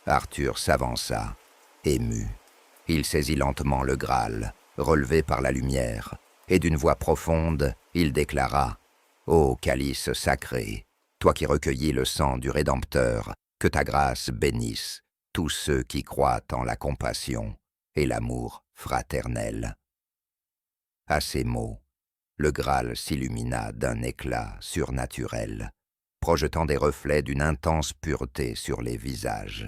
Arthur s'avança, ému. Il saisit lentement le Graal, relevé par la lumière, et d'une voix profonde, il déclara « Ô calice sacré, toi qui recueillis le sang du Rédempteur, que ta grâce bénisse tous ceux qui croient en la compassion et l'amour fraternel. » À ces mots, le Graal s'illumina d'un éclat surnaturel, projetant des reflets d'une intense pureté sur les visages.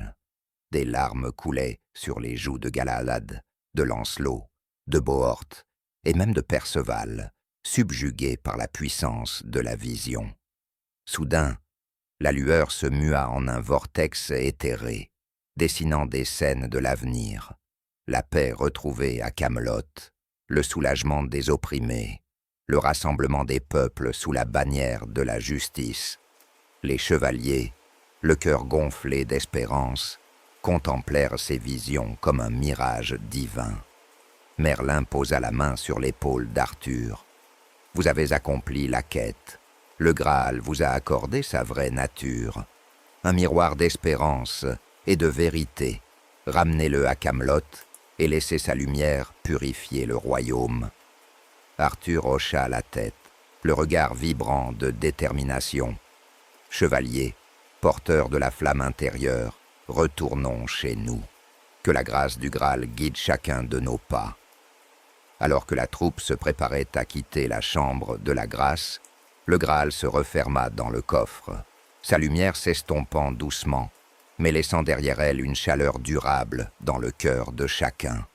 Des larmes coulaient sur les joues de Galahad, de Lancelot, de Bohort et même de Perceval, subjugués par la puissance de la vision. Soudain, la lueur se mua en un vortex éthéré, dessinant des scènes de l'avenir, la paix retrouvée à Camelot, le soulagement des opprimés, le rassemblement des peuples sous la bannière de la justice. Les chevaliers, le cœur gonflé d'espérance, contemplèrent ces visions comme un mirage divin. Merlin posa la main sur l'épaule d'Arthur. « Vous avez accompli la quête. Le Graal vous a accordé sa vraie nature. Un miroir d'espérance et de vérité. Ramenez-le à Camelot et laissez sa lumière purifier le royaume. » Arthur hocha la tête, le regard vibrant de détermination. « Chevalier, porteur de la flamme intérieure, retournons chez nous. Que la grâce du Graal guide chacun de nos pas. » Alors que la troupe se préparait à quitter la chambre de la grâce, le Graal se referma dans le coffre, sa lumière s'estompant doucement, mais laissant derrière elle une chaleur durable dans le cœur de chacun.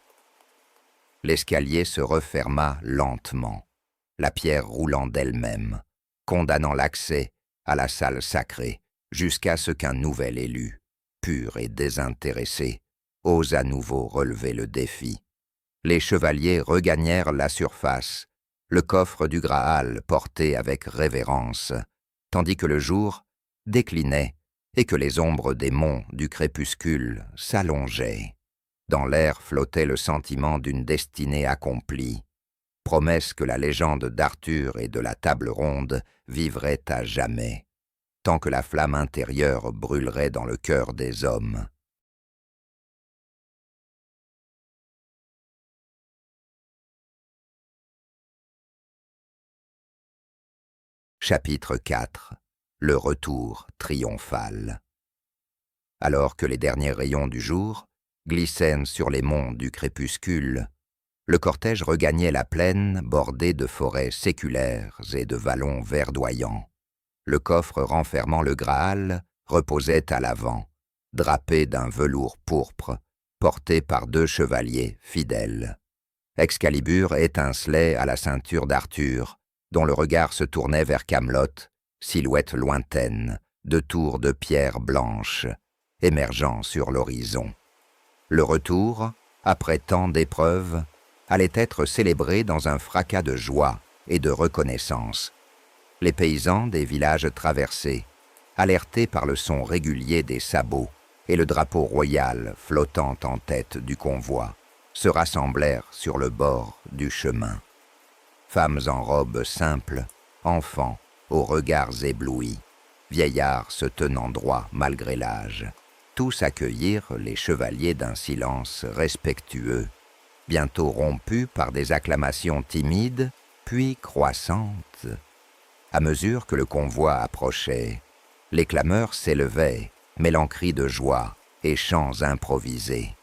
L'escalier se referma lentement, la pierre roulant d'elle-même, condamnant l'accès à la salle sacrée, jusqu'à ce qu'un nouvel élu, pur et désintéressé, ose à nouveau relever le défi. Les chevaliers regagnèrent la surface, le coffre du Graal porté avec révérence, tandis que le jour déclinait et que les ombres des monts du crépuscule s'allongeaient. Dans l'air flottait le sentiment d'une destinée accomplie, promesse que la légende d'Arthur et de la table ronde vivrait à jamais, tant que la flamme intérieure brûlerait dans le cœur des hommes. Chapitre 4. Le retour triomphal. Alors que les derniers rayons du jour glissaient sur les monts du crépuscule, le cortège regagnait la plaine bordée de forêts séculaires et de vallons verdoyants. Le coffre renfermant le Graal reposait à l'avant, drapé d'un velours pourpre, porté par 2 chevaliers fidèles. Excalibur étincelait à la ceinture d'Arthur, dont le regard se tournait vers Camelot, silhouette lointaine, 2 tours de pierre blanche, émergeant sur l'horizon. Le retour, après tant d'épreuves, allait être célébré dans un fracas de joie et de reconnaissance. Les paysans des villages traversés, alertés par le son régulier des sabots et le drapeau royal flottant en tête du convoi, se rassemblèrent sur le bord du chemin. Femmes en robes simples, enfants aux regards éblouis, vieillards se tenant droit malgré l'âge, tous accueillirent les chevaliers d'un silence respectueux, bientôt rompu par des acclamations timides, puis croissantes. À mesure que le convoi approchait, les clameurs s'élevaient, mêlant cris de joie et chants improvisés.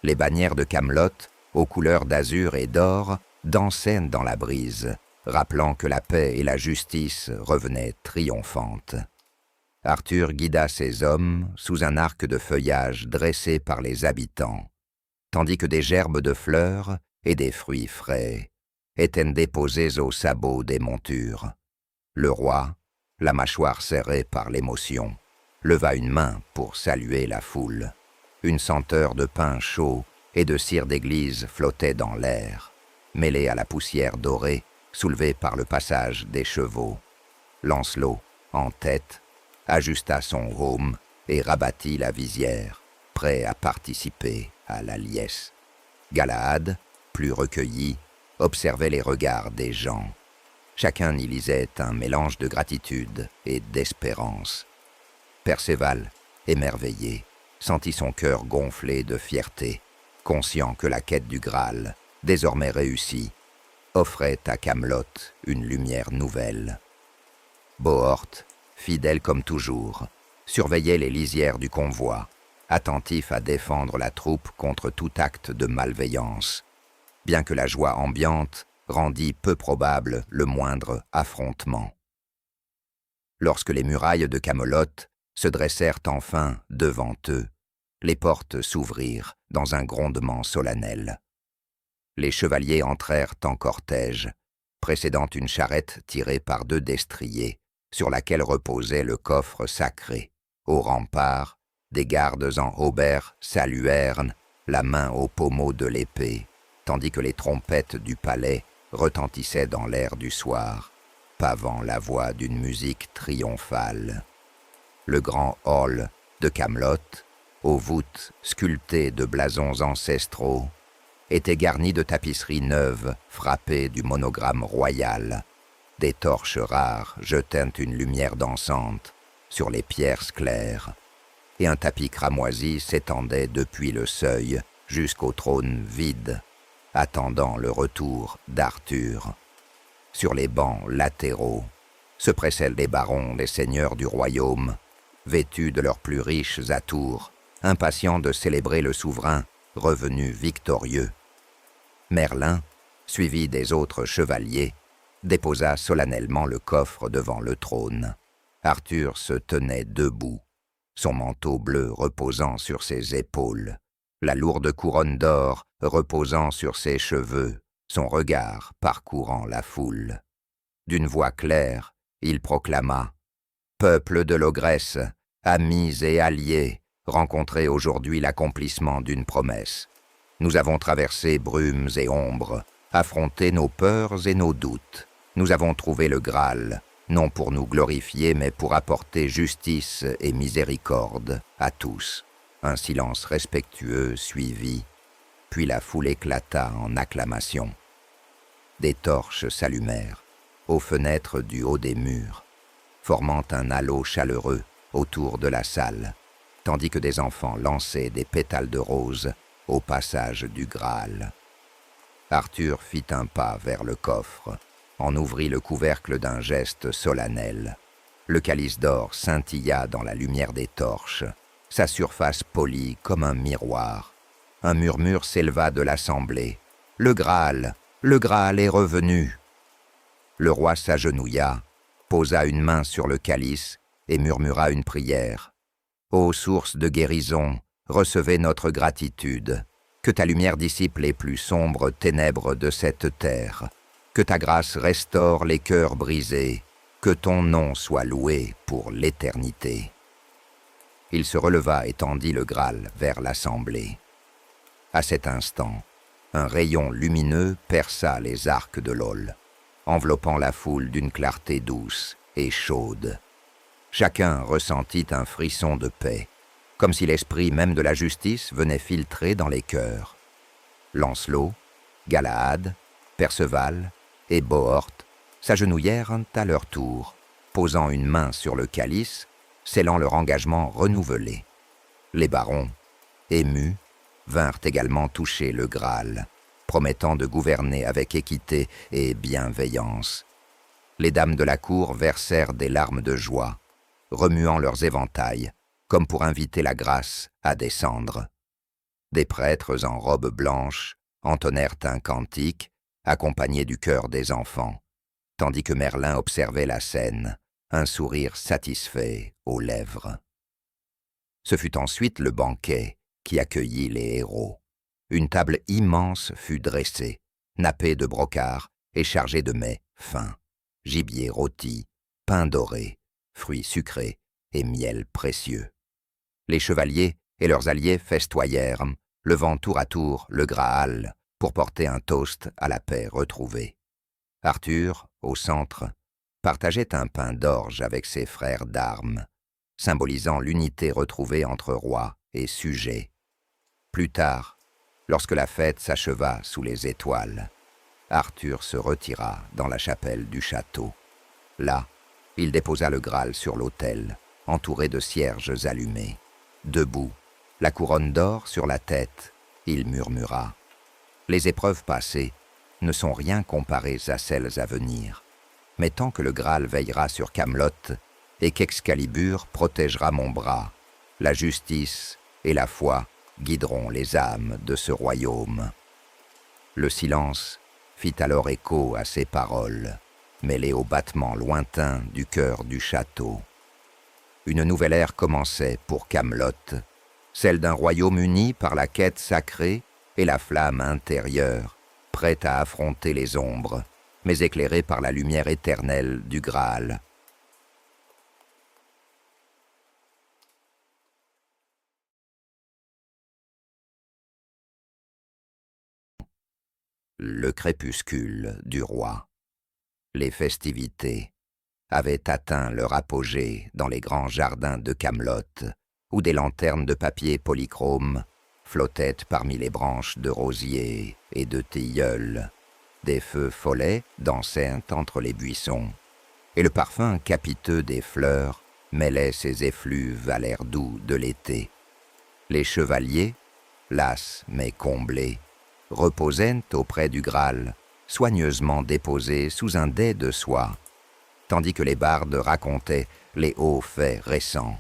Les bannières de Camelot, aux couleurs d'azur et d'or, dansaient dans la brise, rappelant que la paix et la justice revenaient triomphantes. Arthur guida ses hommes sous un arc de feuillage dressé par les habitants, tandis que des gerbes de fleurs et des fruits frais étaient déposés aux sabots des montures. Le roi, la mâchoire serrée par l'émotion, leva une main pour saluer la foule. Une senteur de pain chaud et de cire d'église flottait dans l'air, mêlée à la poussière dorée soulevée par le passage des chevaux. Lancelot, en tête, ajusta son aume et rabattit la visière, prêt à participer à la liesse. Galahad, plus recueilli, observait les regards des gens. Chacun y lisait un mélange de gratitude et d'espérance. Perceval, émerveillé, sentit son cœur gonfler de fierté, conscient que la quête du Graal, désormais réussie, offrait à Camelot une lumière nouvelle. Bohort, fidèle comme toujours, surveillait les lisières du convoi, attentif à défendre la troupe contre tout acte de malveillance, bien que la joie ambiante rendit peu probable le moindre affrontement. Lorsque les murailles de Camelot se dressèrent enfin devant eux, les portes s'ouvrirent dans un grondement solennel. Les chevaliers entrèrent en cortège, précédant une charrette tirée par 2 destriers, sur laquelle reposait le coffre sacré. Au rempart, des gardes en hauberk saluèrent, la main au pommeau de l'épée, tandis que les trompettes du palais retentissaient dans l'air du soir, pavant la voix d'une musique triomphale. Le grand hall de Camelot, aux voûtes sculptées de blasons ancestraux, était garni de tapisseries neuves frappées du monogramme royal. Des torches rares jetaient une lumière dansante sur les pierres claires, et un tapis cramoisi s'étendait depuis le seuil jusqu'au trône vide, attendant le retour d'Arthur. Sur les bancs latéraux se pressaient les barons, les seigneurs du royaume, vêtus de leurs plus riches atours, impatients de célébrer le souverain revenu victorieux. Merlin, suivi des autres chevaliers, déposa solennellement le coffre devant le trône. Arthur se tenait debout, son manteau bleu reposant sur ses épaules, la lourde couronne d'or reposant sur ses cheveux, son regard parcourant la foule. D'une voix claire, il proclama « Peuple de l'Ogresse, amis et alliés, rencontrez aujourd'hui l'accomplissement d'une promesse. Nous avons traversé brumes et ombres, affronté nos peurs et nos doutes. Nous avons trouvé le Graal, non pour nous glorifier, mais pour apporter justice et miséricorde à tous. » Un silence respectueux suivit, puis la foule éclata en acclamations. Des torches s'allumèrent, aux fenêtres du haut des murs, formant un halo chaleureux autour de la salle, tandis que des enfants lançaient des pétales de rose au passage du Graal. Arthur fit un pas vers le coffre, en ouvrit le couvercle d'un geste solennel. Le calice d'or scintilla dans la lumière des torches, sa surface polie comme un miroir. Un murmure s'éleva de l'assemblée. « Le Graal est revenu !» Le roi s'agenouilla, posa une main sur le calice et murmura une prière. « Ô source de guérison, recevez notre gratitude. Que ta lumière dissipe les plus sombres ténèbres de cette terre. Que ta grâce restaure les cœurs brisés. Que ton nom soit loué pour l'éternité. » Il se releva et tendit le Graal vers l'assemblée. À cet instant, un rayon lumineux perça les arcs de l'Aule, enveloppant la foule d'une clarté douce et chaude. Chacun ressentit un frisson de paix, comme si l'esprit même de la justice venait filtrer dans les cœurs. Lancelot, Galahad, Perceval et Bohort s'agenouillèrent à leur tour, posant une main sur le calice, scellant leur engagement renouvelé. Les barons, émus, vinrent également toucher le Graal, promettant de gouverner avec équité et bienveillance. Les dames de la cour versèrent des larmes de joie, remuant leurs éventails, comme pour inviter la grâce à descendre. Des prêtres en robe blanche entonnèrent un cantique, accompagné du chœur des enfants, tandis que Merlin observait la scène, un sourire satisfait aux lèvres. Ce fut ensuite le banquet qui accueillit les héros. Une table immense fut dressée, nappée de brocart et chargée de mets fins, gibier rôti, pain doré, fruits sucrés et miel précieux. Les chevaliers et leurs alliés festoyèrent, levant tour à tour le Graal pour porter un toast à la paix retrouvée. Arthur, au centre, partageait un pain d'orge avec ses frères d'armes, symbolisant l'unité retrouvée entre rois et sujets. Plus tard, lorsque la fête s'acheva sous les étoiles, Arthur se retira dans la chapelle du château. Là, il déposa le Graal sur l'autel, entouré de cierges allumés. Debout, la couronne d'or sur la tête, il murmura « Les épreuves passées ne sont rien comparées à celles à venir. Mais tant que le Graal veillera sur Camelot et qu'Excalibur protégera mon bras, la justice et la foi guideront les âmes de ce royaume. » Le silence fit alors écho à ces paroles, mêlées au battement lointain du cœur du château. Une nouvelle ère commençait pour Camelot, celle d'un royaume uni par la quête sacrée et la flamme intérieure, prête à affronter les ombres, mais éclairée par la lumière éternelle du Graal. Le crépuscule du roi. Les festivités avaient atteint leur apogée dans les grands jardins de Camelot, où des lanternes de papier polychrome flottaient parmi les branches de rosiers et de tilleuls. Des feux follets dansaient entre les buissons, et le parfum capiteux des fleurs mêlait ses effluves à l'air doux de l'été. Les chevaliers, las mais comblés, reposaient auprès du Graal, soigneusement déposé sous un dais de soie, tandis que les bardes racontaient les hauts faits récents,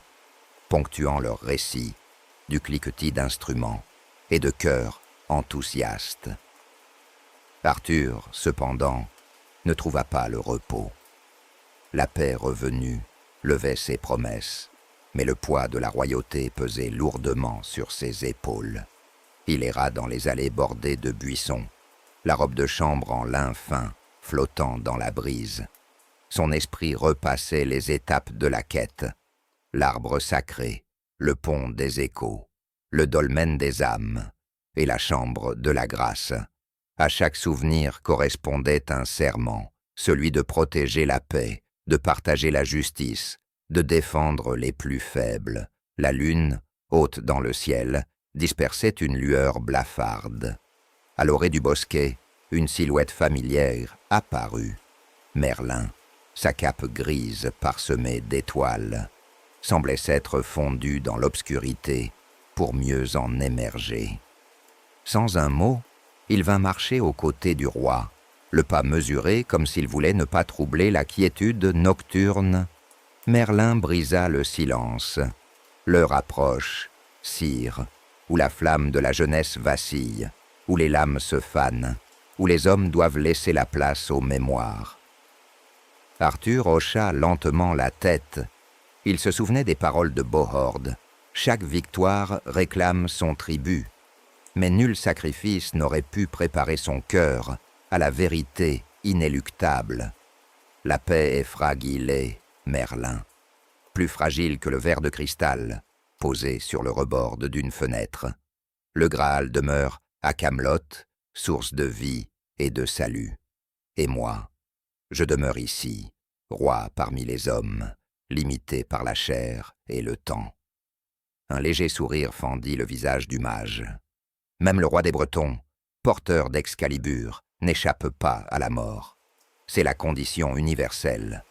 ponctuant leurs récits du cliquetis d'instruments et de chœurs enthousiastes. Arthur, cependant, ne trouva pas le repos. La paix revenue levait ses promesses, mais le poids de la royauté pesait lourdement sur ses épaules. Il erra dans les allées bordées de buissons, la robe de chambre en lin fin flottant dans la brise. Son esprit repassait les étapes de la quête, l'arbre sacré, le pont des échos, le dolmen des âmes et la chambre de la grâce. À chaque souvenir correspondait un serment, celui de protéger la paix, de partager la justice, de défendre les plus faibles. La lune, haute dans le ciel, dispersait une lueur blafarde. À l'orée du bosquet, une silhouette familière apparut. Merlin, sa cape grise parsemée d'étoiles, semblait s'être fondu dans l'obscurité pour mieux en émerger. Sans un mot, il vint marcher aux côtés du roi, le pas mesuré comme s'il voulait ne pas troubler la quiétude nocturne. Merlin brisa le silence. L'heure approche, sire, où la flamme de la jeunesse vacille, où les lames se fanent, où les hommes doivent laisser la place aux mémoires. Arthur hocha lentement la tête. Il se souvenait des paroles de Bohord, Chaque victoire réclame son tribut, mais nul sacrifice n'aurait pu préparer son cœur à la vérité inéluctable. La paix est fragile et, Merlin, plus fragile que le verre de cristal posé sur le rebord d'une fenêtre. Le Graal demeure à Camelot, source de vie et de salut. Et moi, je demeure ici, roi parmi les hommes, limité par la chair et le temps. Un léger sourire fendit le visage du mage. Même le roi des Bretons, porteur d'Excalibur, n'échappe pas à la mort. C'est la condition universelle.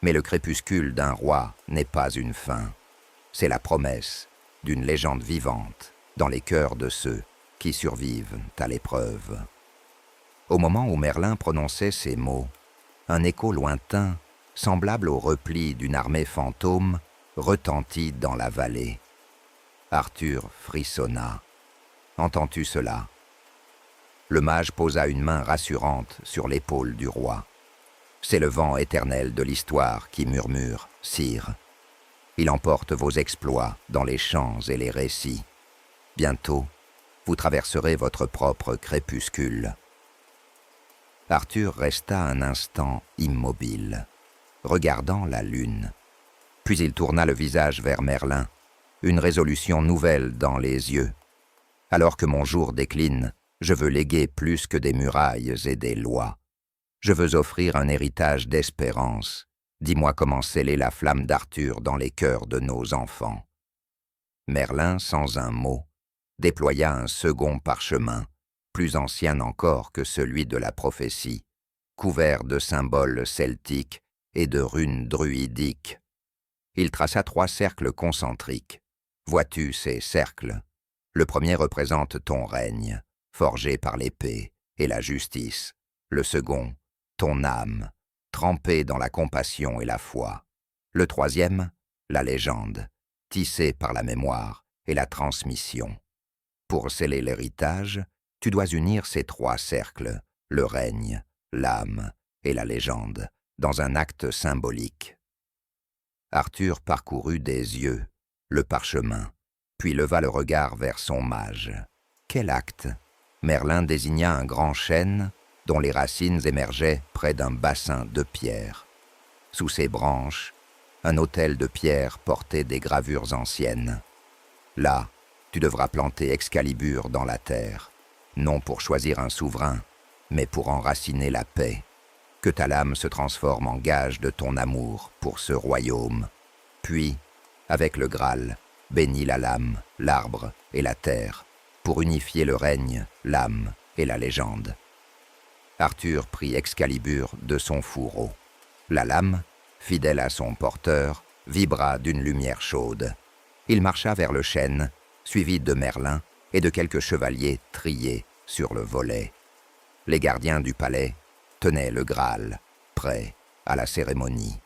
Mais le crépuscule d'un roi n'est pas une fin. C'est la promesse d'une légende vivante dans les cœurs de ceux qui survivent à l'épreuve. Au moment où Merlin prononçait ces mots, un écho lointain, semblable au repli d'une armée fantôme, retentit dans la vallée. Arthur frissonna. « Entends-tu cela ?» Le mage posa une main rassurante sur l'épaule du roi. « C'est le vent éternel de l'histoire qui murmure, sire. Il emporte vos exploits dans les chants et les récits. Bientôt, vous traverserez votre propre crépuscule. » Arthur resta un instant immobile, regardant la lune. Puis il tourna le visage vers Merlin, une résolution nouvelle dans les yeux. « Alors que mon jour décline, je veux léguer plus que des murailles et des lois. Je veux offrir un héritage d'espérance. Dis-moi comment sceller la flamme d'Arthur dans les cœurs de nos enfants. » Merlin, sans un mot, déploya un second parchemin, plus ancien encore que celui de la prophétie, couvert de symboles celtiques et de runes druidiques. Il traça 3 cercles concentriques. Vois-tu ces cercles? Le premier représente ton règne, forgé par l'épée et la justice. Le second, ton âme, trempée dans la compassion et la foi. Le troisième, la légende, tissée par la mémoire et la transmission. Pour sceller l'héritage, tu dois unir ces 3 cercles, le règne, l'âme et la légende, dans un acte symbolique. Arthur parcourut des yeux le parchemin, puis leva le regard vers son mage. Quel acte? Merlin désigna un grand chêne dont les racines émergeaient près d'un bassin de pierre. Sous ses branches, un autel de pierre portait des gravures anciennes. Là, tu devras planter Excalibur dans la terre, non pour choisir un souverain, mais pour enraciner la paix. Que ta lame se transforme en gage de ton amour pour ce royaume. Puis, avec le Graal, bénis la lame, l'arbre et la terre, pour unifier le règne, l'âme et la légende. Arthur prit Excalibur de son fourreau. La lame, fidèle à son porteur, vibra d'une lumière chaude. Il marcha vers le chêne, suivi de Merlin et de quelques chevaliers triés sur le volet. Les gardiens du palais tenaient le Graal, prêts à la cérémonie.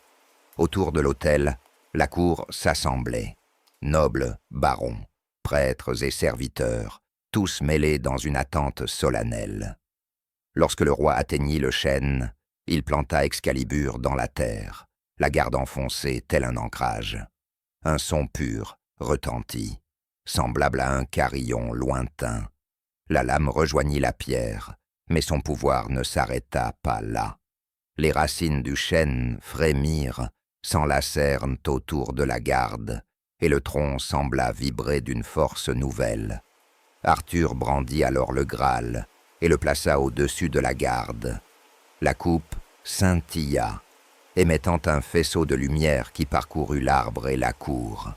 Autour de l'autel, la cour s'assemblait. Nobles, barons, prêtres et serviteurs, tous mêlés dans une attente solennelle. Lorsque le roi atteignit le chêne, il planta Excalibur dans la terre, la garde enfoncée tel un ancrage. Un son pur retentit, semblable à un carillon lointain. La lame rejoignit la pierre, mais son pouvoir ne s'arrêta pas là. Les racines du chêne frémirent, s'enlacèrent autour de la garde, et le tronc sembla vibrer d'une force nouvelle. Arthur brandit alors le Graal et le plaça au-dessus de la garde. La coupe scintilla, émettant un faisceau de lumière qui parcourut l'arbre et la cour.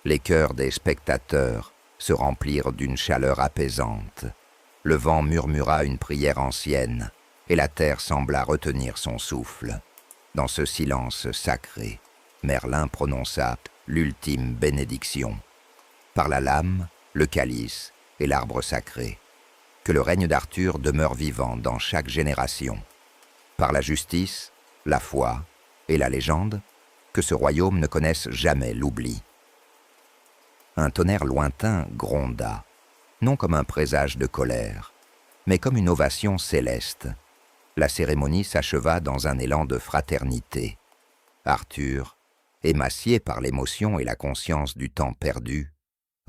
Les cœurs des spectateurs se remplirent d'une chaleur apaisante. Le vent murmura une prière ancienne, et la terre sembla retenir son souffle. Dans ce silence sacré, Merlin prononça l'ultime bénédiction. Par la lame, le calice et l'arbre sacré, que le règne d'Arthur demeure vivant dans chaque génération. Par la justice, la foi et la légende, que ce royaume ne connaisse jamais l'oubli. Un tonnerre lointain gronda, non comme un présage de colère, mais comme une ovation céleste. La cérémonie s'acheva dans un élan de fraternité. Arthur, émacié par l'émotion et la conscience du temps perdu,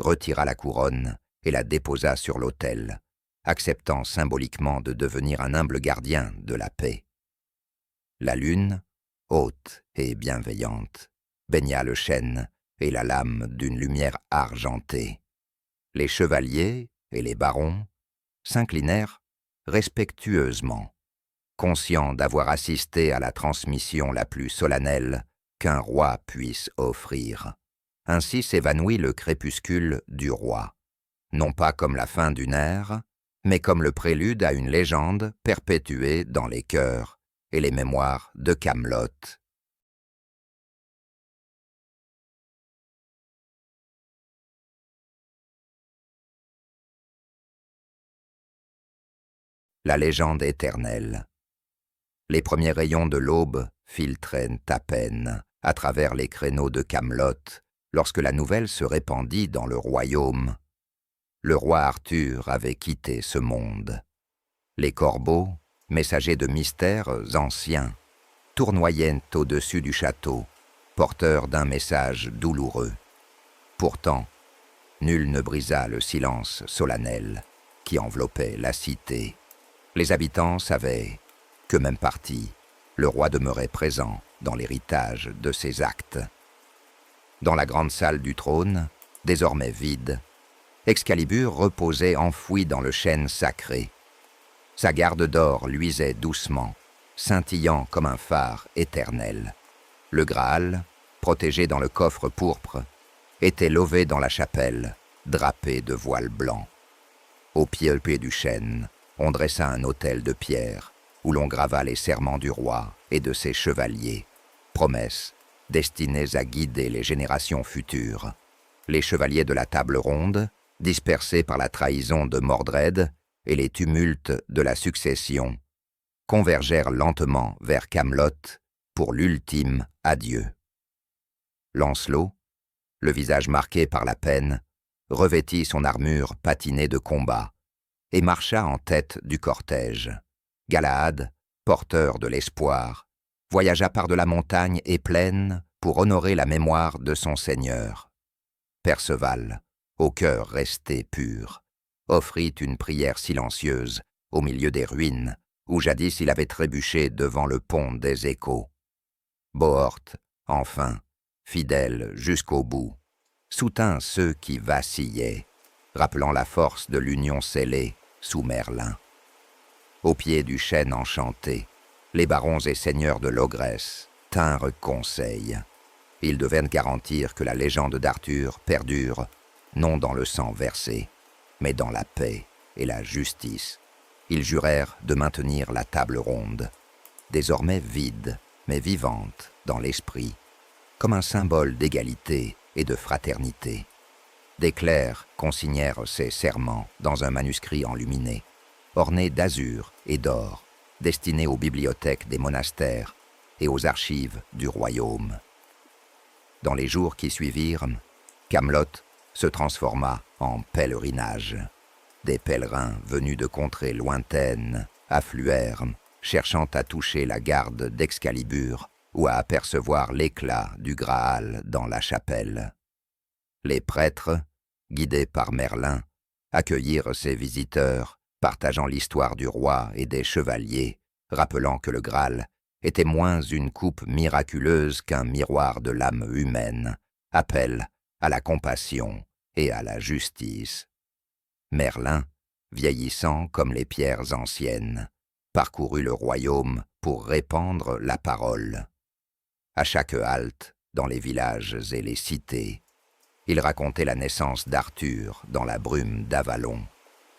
retira la couronne et la déposa sur l'autel, acceptant symboliquement de devenir un humble gardien de la paix. La lune, haute et bienveillante, baigna le chêne et la lame d'une lumière argentée. Les chevaliers et les barons s'inclinèrent respectueusement, conscients d'avoir assisté à la transmission la plus solennelle qu'un roi puisse offrir. Ainsi s'évanouit le crépuscule du roi, non pas comme la fin d'une ère, mais comme le prélude à une légende perpétuée dans les cœurs et les mémoires de Camelot. La légende éternelle. Les premiers rayons de l'aube filtraient à peine à travers les créneaux de Camelot lorsque la nouvelle se répandit dans le royaume. Le roi Arthur avait quitté ce monde. Les corbeaux, messagers de mystères anciens, tournoyaient au-dessus du château, porteurs d'un message douloureux. Pourtant, nul ne brisa le silence solennel qui enveloppait la cité. Les habitants savaient que, même parti, le roi demeurait présent dans l'héritage de ses actes. Dans la grande salle du trône, désormais vide, Excalibur reposait enfoui dans le chêne sacré. Sa garde d'or luisait doucement, scintillant comme un phare éternel. Le Graal, protégé dans le coffre pourpre, était lové dans la chapelle, drapé de voile blanc. Au pied du chêne, on dressa un autel de pierre où l'on grava les serments du roi et de ses chevaliers, promesses destinées à guider les générations futures. Les chevaliers de la table ronde, dispersés par la trahison de Mordred et les tumultes de la succession, convergèrent lentement vers Camelot pour l'ultime adieu. Lancelot, le visage marqué par la peine, revêtit son armure patinée de combat et marcha en tête du cortège. Galahad, porteur de l'espoir, voyagea par-delà montagne et plaine pour honorer la mémoire de son seigneur. Perceval, au cœur resté pur, offrit une prière silencieuse au milieu des ruines où jadis il avait trébuché devant le pont des Échos. Bohort, enfin, fidèle jusqu'au bout, soutint ceux qui vacillaient, rappelant la force de l'union scellée sous Merlin. Au pied du chêne enchanté, les barons et seigneurs de Logresse tinrent conseil. Ils devaient garantir que la légende d'Arthur perdure, non dans le sang versé, mais dans la paix et la justice. Ils jurèrent de maintenir la table ronde, désormais vide, mais vivante dans l'esprit, comme un symbole d'égalité et de fraternité. Des clercs consignèrent ces serments dans un manuscrit enluminé, orné d'azur et d'or, destiné aux bibliothèques des monastères et aux archives du royaume. Dans les jours qui suivirent, Camelot se transforma en pèlerinage. Des pèlerins venus de contrées lointaines affluèrent, cherchant à toucher la garde d'Excalibur ou à apercevoir l'éclat du Graal dans la chapelle. Les prêtres, guidés par Merlin, accueillirent ces visiteurs, partageant l'histoire du roi et des chevaliers, rappelant que le Graal était moins une coupe miraculeuse qu'un miroir de l'âme humaine, appel à la compassion et à la justice. Merlin, vieillissant comme les pierres anciennes, parcourut le royaume pour répandre la parole. À chaque halte, dans les villages et les cités, il racontait la naissance d'Arthur dans la brume d'Avalon,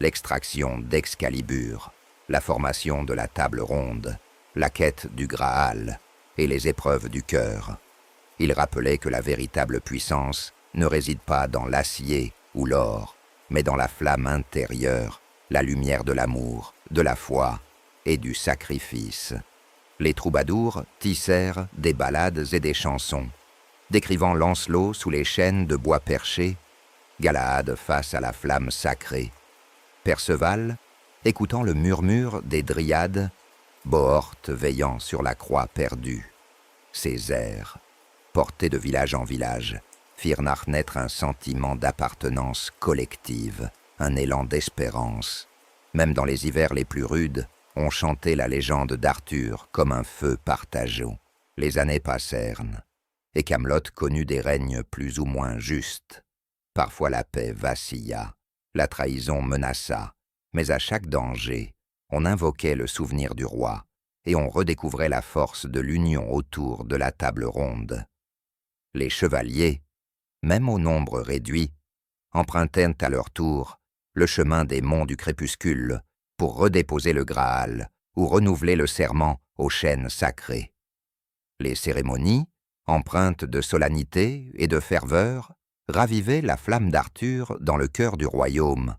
l'extraction d'Excalibur, la formation de la table ronde, la quête du Graal et les épreuves du cœur. Il rappelait que la véritable puissance ne réside pas dans l'acier ou l'or, mais dans la flamme intérieure, la lumière de l'amour, de la foi et du sacrifice. Les troubadours tissèrent des ballades et des chansons, décrivant Lancelot sous les chênes de bois perché, Galahad face à la flamme sacrée, Perceval écoutant le murmure des dryades, Bohort veillant sur la croix perdue. Ces airs, portés de village en village, firent naître un sentiment d'appartenance collective, un élan d'espérance. Même dans les hivers les plus rudes, on chantait la légende d'Arthur comme un feu partagé. Les années passèrent, et Camelot connut des règnes plus ou moins justes. Parfois la paix vacilla, la trahison menaça, mais à chaque danger, on invoquait le souvenir du roi, et on redécouvrait la force de l'union autour de la table ronde. Les chevaliers, même au nombre réduit, empruntèrent à leur tour le chemin des monts du crépuscule pour redéposer le Graal ou renouveler le serment aux chênes sacrés. Les cérémonies, empreintes de solennité et de ferveur, ravivaient la flamme d'Arthur dans le cœur du royaume.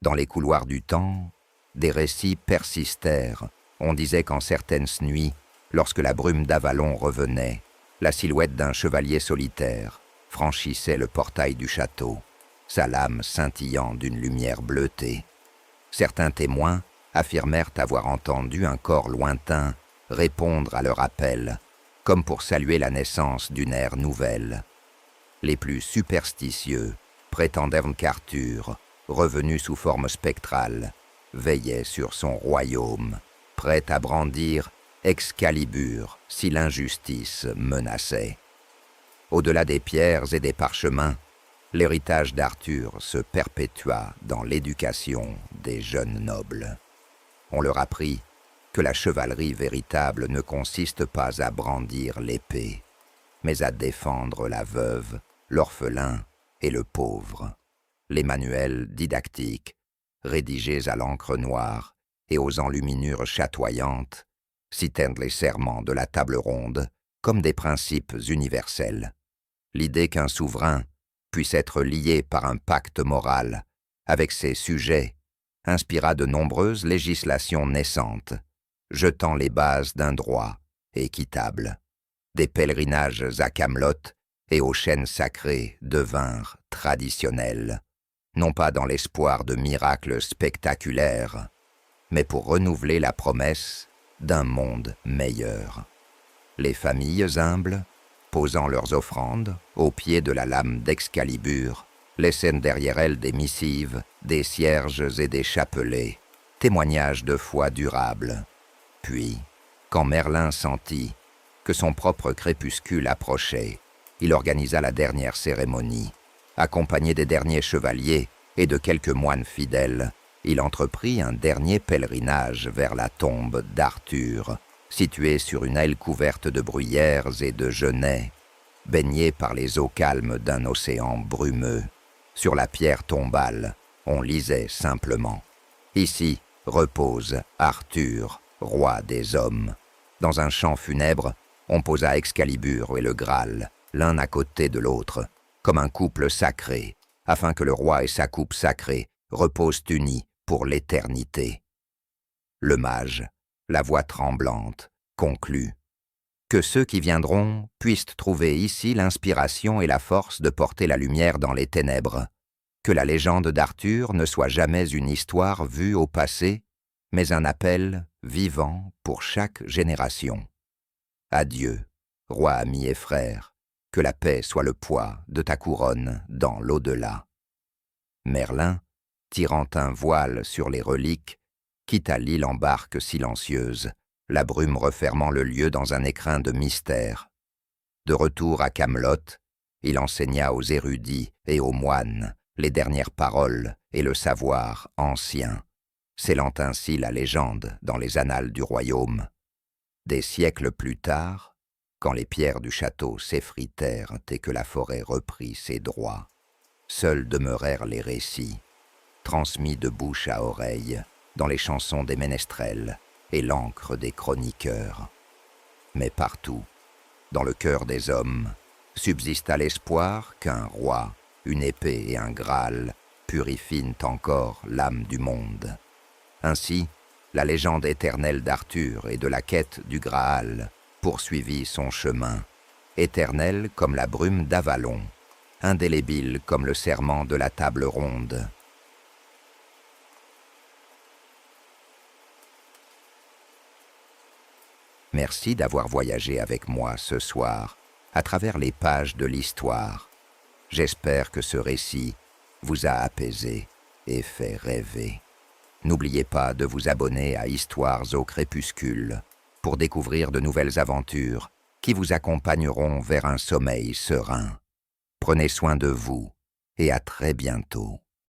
Dans les couloirs du temps, des récits persistèrent. On disait qu'en certaines nuits, lorsque la brume d'Avalon revenait, la silhouette d'un chevalier solitaire franchissait le portail du château, sa lame scintillant d'une lumière bleutée. Certains témoins affirmèrent avoir entendu un corps lointain répondre à leur appel, comme pour saluer la naissance d'une ère nouvelle. Les plus superstitieux prétendèrent qu'Arthur, revenu sous forme spectrale, veillait sur son royaume, prêt à brandir Excalibur si l'injustice menaçait. Au-delà des pierres et des parchemins, l'héritage d'Arthur se perpétua dans l'éducation des jeunes nobles. On leur apprit que la chevalerie véritable ne consiste pas à brandir l'épée, mais à défendre la veuve, l'orphelin et le pauvre. Les manuels didactiques, rédigés à l'encre noire et aux enluminures chatoyantes, citèrent les serments de la table ronde comme des principes universels. L'idée qu'un souverain puisse être lié par un pacte moral avec ses sujets inspira de nombreuses législations naissantes, jetant les bases d'un droit équitable. Des pèlerinages à Camelot et aux chênes sacrés devinrent traditionnels, non pas dans l'espoir de miracles spectaculaires, mais pour renouveler la promesse d'un monde meilleur. Les familles humbles, posant leurs offrandes au pied de la lame d'Excalibur, laissèrent derrière elles des missives, des cierges et des chapelets, témoignages de foi durable. Puis, quand Merlin sentit que son propre crépuscule approchait, il organisa la dernière cérémonie. Accompagné des derniers chevaliers et de quelques moines fidèles, il entreprit un dernier pèlerinage vers la tombe d'Arthur, située sur une aile couverte de bruyères et de genêts, baignée par les eaux calmes d'un océan brumeux. Sur la pierre tombale, on lisait simplement « Ici repose Arthur, roi des hommes ». Dans un champ funèbre, on posa Excalibur et le Graal, l'un à côté de l'autre, comme un couple sacré, afin que le roi et sa coupe sacrée reposent unis pour l'éternité. Le mage, la voix tremblante, conclut « Que ceux qui viendront puissent trouver ici l'inspiration et la force de porter la lumière dans les ténèbres. Que la légende d'Arthur ne soit jamais une histoire vue au passé, mais un appel vivant pour chaque génération. Adieu, roi ami et frère, que la paix soit le poids de ta couronne dans l'au-delà. » Merlin, tirant un voile sur les reliques, quitta l'île en barque silencieuse, la brume refermant le lieu dans un écrin de mystère. De retour à Camelot, il enseigna aux érudits et aux moines les dernières paroles et le savoir ancien, scellant ainsi la légende dans les annales du royaume. Des siècles plus tard, quand les pierres du château s'effritèrent et que la forêt reprit ses droits, seuls demeurèrent les récits, transmis de bouche à oreille dans les chansons des ménestrels et l'encre des chroniqueurs. Mais partout, dans le cœur des hommes, subsista l'espoir qu'un roi, une épée et un Graal purifient encore l'âme du monde. Ainsi, la légende éternelle d'Arthur et de la quête du Graal poursuivit son chemin, éternelle comme la brume d'Avalon, indélébile comme le serment de la table ronde. Merci d'avoir voyagé avec moi ce soir à travers les pages de l'histoire. J'espère que ce récit vous a apaisé et fait rêver. N'oubliez pas de vous abonner à Histoires au crépuscule pour découvrir de nouvelles aventures qui vous accompagneront vers un sommeil serein. Prenez soin de vous et à très bientôt.